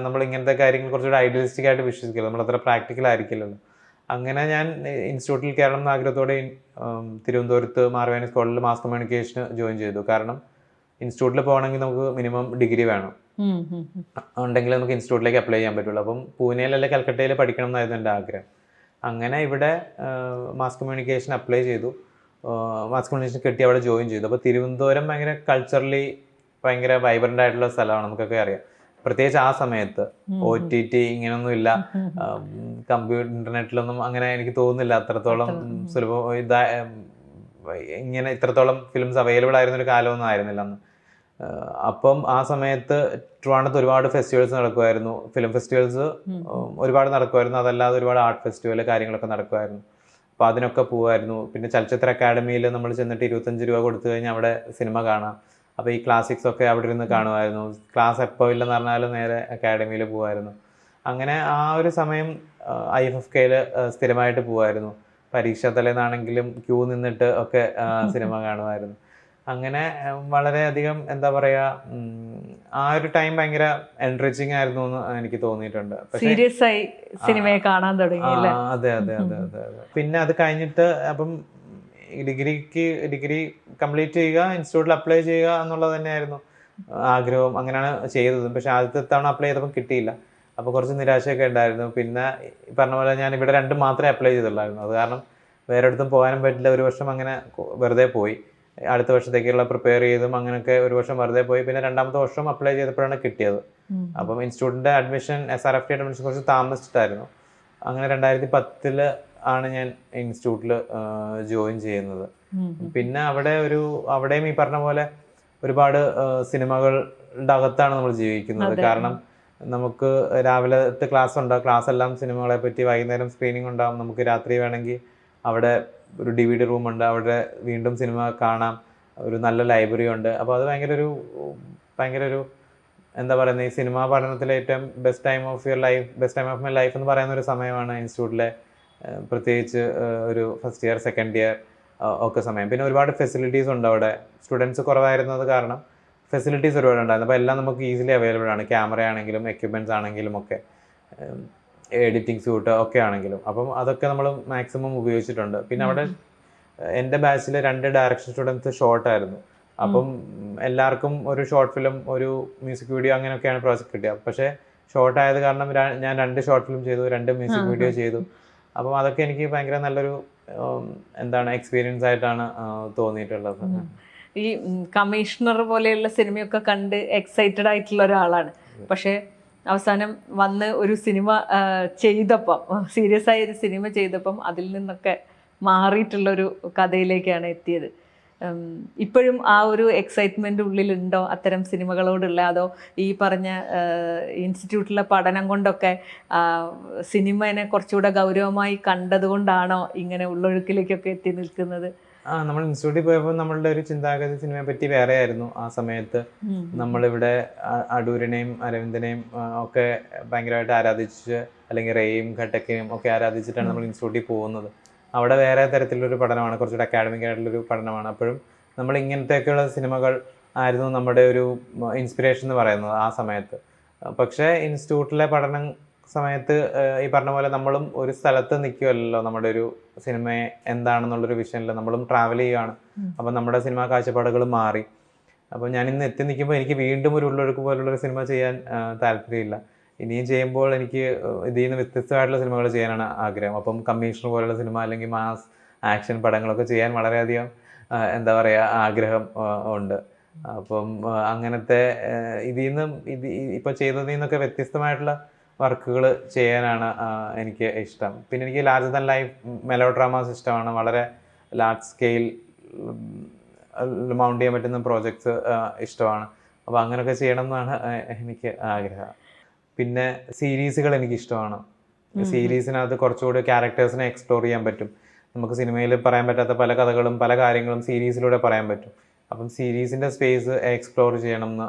നമ്മൾ ഇങ്ങനത്തെ കാര്യങ്ങൾ കുറച്ചുകൂടെ ഐഡിയലിസ്റ്റിക് ആയിട്ട് വിശ്വസിക്കില്ല, നമ്മളത്ര പ്രാക്ടിക്കൽ ആയിരിക്കില്ലല്ലോ. അങ്ങനെ ഞാൻ ഇൻസ്റ്റിറ്റ്യൂട്ടിൽ കയറണം എന്ന ആഗ്രഹത്തോടെ തിരുവനന്തപുരത്ത് മാർവാനിസ് കോളേജിൽ മാസ് കമ്മ്യൂണിക്കേഷന് ജോയിൻ ചെയ്തു. കാരണം ഇൻസ്റ്റിറ്റ്യൂട്ടിൽ പോകണമെങ്കിൽ നമുക്ക് മിനിമം ഡിഗ്രി വേണം, ഉണ്ടെങ്കിൽ നമുക്ക് ഇൻസ്റ്റിറ്റ്യൂട്ടിലേക്ക് അപ്ലൈ ചെയ്യാൻ പറ്റുള്ളൂ. അപ്പം പൂനെയിൽ അല്ലെങ്കിൽ കൽക്കട്ടയിൽ പഠിക്കണം എന്നായിരുന്നു എൻ്റെ ആഗ്രഹം. അങ്ങനെ ഇവിടെ മാസ് കമ്മ്യൂണിക്കേഷൻ അപ്ലൈ ചെയ്തു. മാസ് കമ്മ്യൂണിക്കേഷൻ കിട്ടി അവിടെ ജോയിൻ ചെയ്തു. അപ്പോൾ തിരുവനന്തപുരം ഭയങ്കര കൾച്ചറലി ഭയങ്കര വൈബ്രൻ്റ് ആയിട്ടുള്ള സ്ഥലമാണ്, നമുക്കൊക്കെ അറിയാം. പ്രത്യേകിച്ച് ആ സമയത്ത് OTT ഇങ്ങനെയൊന്നും ഇല്ല, ഇന്റർനെറ്റിലൊന്നും അങ്ങനെ എനിക്ക് തോന്നുന്നില്ല അത്രത്തോളം സുലഭം ഇങ്ങനെ ഇത്രത്തോളം ഫിലിംസ് അവൈലബിൾ ആയിരുന്നൊരു കാലമൊന്നും ആയിരുന്നില്ല അന്ന്. അപ്പം ആ സമയത്ത് ട്രിവാൻഡ്രത്ത് ഒരുപാട് ഫെസ്റ്റിവൽസ് നടക്കുമായിരുന്നു, ഫിലിം ഫെസ്റ്റിവൽസ് ഒരുപാട് നടക്കുമായിരുന്നു. അതല്ലാതെ ഒരുപാട് ആർട്ട് ഫെസ്റ്റിവൽ കാര്യങ്ങളൊക്കെ നടക്കുമായിരുന്നു. അപ്പോൾ അതിനൊക്കെ പോകുമായിരുന്നു. പിന്നെ ചലച്ചിത്ര അക്കാഡമിയിൽ നമ്മൾ ചെന്നിട്ട് 25 രൂപ കൊടുത്തു കഴിഞ്ഞാൽ അവിടെ സിനിമ കാണാം. അപ്പോൾ ഈ ക്ലാസിക്സ് ഒക്കെ അവിടെ ഇരുന്ന് കാണുമായിരുന്നു. ക്ലാസ് എപ്പോൾ ഇല്ലെന്ന് പറഞ്ഞാലും നേരെ അക്കാഡമിയിൽ പോകുമായിരുന്നു. അങ്ങനെ ആ ഒരു സമയം IFFKയിൽ സ്ഥിരമായിട്ട് പോകുമായിരുന്നു. പരീക്ഷ തലേന്നാണെങ്കിലും ക്യൂ നിന്നിട്ട് ഒക്കെ സിനിമ കാണുമായിരുന്നു. അങ്ങനെ വളരെയധികം ആ ഒരു ടൈം ഭയങ്കര എൻറിച്ചിങ് ആയിരുന്നു എന്ന് എനിക്ക് തോന്നിയിട്ടുണ്ട്. സീരിയസ് ആയി സിനിമയെ കാണാൻ തുടങ്ങി. അതെ. പിന്നെ അത് കഴിഞ്ഞിട്ട് അപ്പം ഡിഗ്രി കംപ്ലീറ്റ് ചെയ്യുക, ഇൻസ്റ്റിറ്റ്യൂട്ടിൽ അപ്ലൈ ചെയ്യുക എന്നുള്ളത് തന്നെയായിരുന്നു ആഗ്രഹം. അങ്ങനെയാണ് ചെയ്തത്. പക്ഷെ ആദ്യത്തെ തവണ അപ്ലൈ ചെയ്തപ്പോൾ കിട്ടിയില്ല. അപ്പോൾ കുറച്ച് നിരാശയൊക്കെ ഉണ്ടായിരുന്നു. പിന്നെ പറഞ്ഞ പോലെ ഞാൻ ഇവിടെ 2 മാത്രമേ അപ്ലൈ ചെയ്തുള്ളായിരുന്നു. അത് കാരണം വേറെ അടുത്തും പോകാനും പറ്റില്ല. ഒരു വർഷം അങ്ങനെ വെറുതെ പോയി. അടുത്ത വർഷത്തേക്കുള്ള പ്രിപ്പയർ ചെയ്തും അങ്ങനെയൊക്കെ ഒരു വർഷം വെറുതെ പോയി. പിന്നെ 2ാമത്തെ വർഷം അപ്ലൈ ചെയ്തപ്പോഴാണ് കിട്ടിയത്. അപ്പം ഇൻസ്റ്റിറ്റ്യൂട്ടിൻ്റെ അഡ്മിഷൻ SRFT അഡ്മിഷൻ കുറച്ച് താമസിച്ചിട്ടായിരുന്നു. അങ്ങനെ 2010 ആണ് ഞാൻ ഇൻസ്റ്റിറ്റ്യൂട്ടിൽ ജോയിൻ ചെയ്യുന്നത്. പിന്നെ അവിടെയും ഈ പറഞ്ഞ പോലെ ഒരുപാട് സിനിമകളുടെ അകത്താണ് നമ്മൾ ജീവിക്കുന്നത്. കാരണം നമുക്ക് രാവിലത്തെ ക്ലാസ് ഉണ്ടാകും, ക്ലാസ് എല്ലാം സിനിമകളെ പറ്റി, വൈകുന്നേരം സ്ക്രീനിങ് ഉണ്ടാകും, നമുക്ക് രാത്രി വേണമെങ്കിൽ അവിടെ ഒരു DVD റൂം ഉണ്ട്, അവിടെ വീണ്ടും സിനിമ കാണാം, ഒരു നല്ല ലൈബ്രറി ഉണ്ട്. അപ്പോൾ അത് ഭയങ്കര ഒരു ഈ സിനിമാ പഠനത്തിലെ ഏറ്റവും best time of my life എന്ന് പറയുന്ന ഒരു സമയമാണ് ഇൻസ്റ്റിറ്റ്യൂട്ടിലെ, പ്രത്യേകിച്ച് ഒരു ഫസ്റ്റ് ഇയർ സെക്കൻഡ് ഇയർ ഒക്കെ സമയം. പിന്നെ ഒരുപാട് ഫെസിലിറ്റീസ് ഉണ്ട് അവിടെ. സ്റ്റുഡൻസ് കുറവായിരുന്നത് കാരണം ഫെസിലിറ്റീസ് ഒരുപാട് ഉണ്ടായിരുന്നു. അപ്പോൾ എല്ലാം നമുക്ക് ഈസിലി അവൈലബിൾ ആണ്, ക്യാമറ ആണെങ്കിലും എക്യുപ്മെൻറ്റ്സ് ആണെങ്കിലും ഒക്കെ, എഡിറ്റിംഗ് സ്യൂട്ട് ഒക്കെ ആണെങ്കിലും. അപ്പം അതൊക്കെ നമ്മൾ മാക്സിമം ഉപയോഗിച്ചിട്ടുണ്ട്. പിന്നെ അവിടെ എൻ്റെ ബാച്ചിൽ 2 ഡയറക്ഷൻ സ്റ്റുഡൻസ് ഷോർട്ടായിരുന്നു. അപ്പം എല്ലാവർക്കും ഒരു ഷോർട്ട് ഫിലിം, ഒരു മ്യൂസിക് വീഡിയോ അങ്ങനെയൊക്കെയാണ് പ്രോജക്റ്റ് കിട്ടിയത്. പക്ഷേ ഷോർട്ട് ആയത് കാരണം ഞാൻ 2 ഷോർട്ട് ഫിലിം ചെയ്തു, 2 മ്യൂസിക് വീഡിയോ ചെയ്തു. അപ്പം അതൊക്കെ എനിക്ക് ഭയങ്കര നല്ലൊരു എക്സ്പീരിയൻസ് ആയിട്ടാണ് തോന്നിയിട്ടുള്ളത്. ഈ കമ്മീഷണർ പോലെയുള്ള സിനിമയൊക്കെ കണ്ട് എക്സൈറ്റഡ് ആയിട്ടുള്ള ഒരാളാണ്. പക്ഷേ അവസാനം വന്ന് ഒരു സിനിമ ചെയ്തപ്പം, സീരിയസ് ആയ ഒരു സിനിമ ചെയ്തപ്പം അതിൽ നിന്നൊക്കെ മാറിയിട്ടുള്ളൊരു കഥയിലേക്കാണ് എത്തിയത്. ഇപ്പോഴും ആ ഒരു എക്സൈറ്റ്മെൻ്റ് ഉള്ളിലുണ്ടോ അത്തരം സിനിമകളോടുള്ള? അതോ ഈ പറഞ്ഞ ഇൻസ്റ്റിറ്റ്യൂട്ടിലെ പഠനം കൊണ്ടൊക്കെ സിനിമയെ കുറച്ചുകൂടെ ഗൗരവമായി കണ്ടതുകൊണ്ടാണോ ഇങ്ങനെ ഉള്ളൊഴുക്കിലേക്കൊക്കെ എത്തി നിൽക്കുന്നത്? നമ്മൾ ഇൻസ്റ്റിറ്റ്യൂട്ടിൽ പോയപ്പോൾ നമ്മളുടെ ഒരു ചിന്താഗതി സിനിമയെ പറ്റി വേറെ ആയിരുന്നു. ആ സമയത്ത് നമ്മളിവിടെ അടൂരിനെയും അരവിന്ദനെയും ഒക്കെ ഭയങ്കരമായിട്ട് ആരാധിച്ച്, അല്ലെങ്കിൽ റേയും ഘട്ടക്കിനെയും ഒക്കെ ആരാധിച്ചിട്ടാണ് നമ്മൾ ഇൻസ്റ്റിറ്റ്യൂട്ടിൽ പോകുന്നത്. അവിടെ വേറെ തരത്തിലൊരു പഠനമാണ്, കുറച്ചുകൂടെ അക്കാഡമിക് ആയിട്ടുള്ളൊരു പഠനമാണ്. അപ്പോഴും നമ്മൾ ഇങ്ങനത്തെയൊക്കെയുള്ള സിനിമകൾ ആയിരുന്നു നമ്മുടെ ഒരു ഇൻസ്പിറേഷൻ എന്ന് പറയുന്നത് ആ സമയത്ത്. പക്ഷേ ഇൻസ്റ്റിറ്റ്യൂട്ടിലെ പഠനം സമയത്ത് ഈ പറഞ്ഞ പോലെ നമ്മളും ഒരു സ്ഥലത്ത് നിൽക്കുമല്ലോ, നമ്മുടെ ഒരു സിനിമയെ എന്താണെന്നുള്ളൊരു വിഷനിൽ നമ്മളും ട്രാവൽ ചെയ്യുകയാണ്. അപ്പം നമ്മുടെ സിനിമാ കാഴ്ചപ്പാടുകൾ മാറി. അപ്പോൾ ഞാൻ ഇന്ന് എത്തി നിൽക്കുമ്പോൾ എനിക്ക് വീണ്ടും ഒരു ഉള്ളൊഴുക്ക് പോലുള്ളൊരു സിനിമ ചെയ്യാൻ താല്പര്യമില്ല. ഇനിയും ചെയ്യുമ്പോൾ എനിക്ക് ഇതിൽ നിന്ന് വ്യത്യസ്തമായിട്ടുള്ള സിനിമകൾ ചെയ്യാനാണ് ആഗ്രഹം. അപ്പം കമ്മീഷണർ പോലുള്ള സിനിമ അല്ലെങ്കിൽ മാസ് ആക്ഷൻ പടങ്ങളൊക്കെ ചെയ്യാൻ വളരെയധികം ആഗ്രഹം ഉണ്ട്. അപ്പം അങ്ങനത്തെ ഇതിൽ നിന്നും ഇപ്പോൾ ചെയ്തതിൽ നിന്നൊക്കെ വ്യത്യസ്തമായിട്ടുള്ള വർക്കുകൾ ചെയ്യാനാണ് എനിക്ക് ഇഷ്ടം. പിന്നെ എനിക്ക് larger than life mellow dramas ഇഷ്ടമാണ്. വളരെ ലാർജ് സ്കെയിൽ മൗണ്ട് ചെയ്യാൻ പറ്റുന്ന പ്രോജക്ട്സ് ഇഷ്ടമാണ്. അപ്പോൾ അങ്ങനെയൊക്കെ ചെയ്യണം എന്നാണ് എനിക്ക് ആഗ്രഹം. പിന്നെ സീരീസുകൾ എനിക്കിഷ്ടമാണ്. സീരീസിനകത്ത് കുറച്ചുകൂടി ക്യാരക്ടേഴ്സിനെ എക്സ്പ്ലോർ ചെയ്യാൻ പറ്റും. നമുക്ക് സിനിമയിൽ പറയാൻ പറ്റാത്ത പല കഥകളും പല കാര്യങ്ങളും സീരീസിലൂടെ പറയാൻ പറ്റും. അപ്പം സീരീസിൻ്റെ സ്പേസ് എക്സ്പ്ലോർ ചെയ്യണം എന്ന്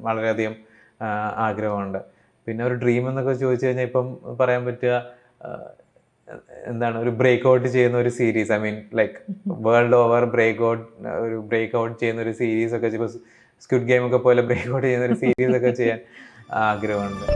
വളരെയധികം ആഗ്രഹമുണ്ട്. പിന്നെ ഒരു ഡ്രീം എന്നൊക്കെ ചോദിച്ചു കഴിഞ്ഞാൽ ഇപ്പം പറയാൻ പറ്റുക എന്താണ്, ഒരു ബ്രേക്ക് ഔട്ട് ചെയ്യുന്ന ഒരു series, I mean like world over break out ചെയ്യുന്ന ഒരു സീരീസ് ഒക്കെ, ഇപ്പോൾ സ്ക്വിഡ് ഗെയിം ഒക്കെ പോലെ ബ്രേക്ക് ഔട്ട് ചെയ്യുന്ന ഒരു സീരീസ് ഒക്കെ ചെയ്യാൻ ആഗ്രഹമുണ്ട്.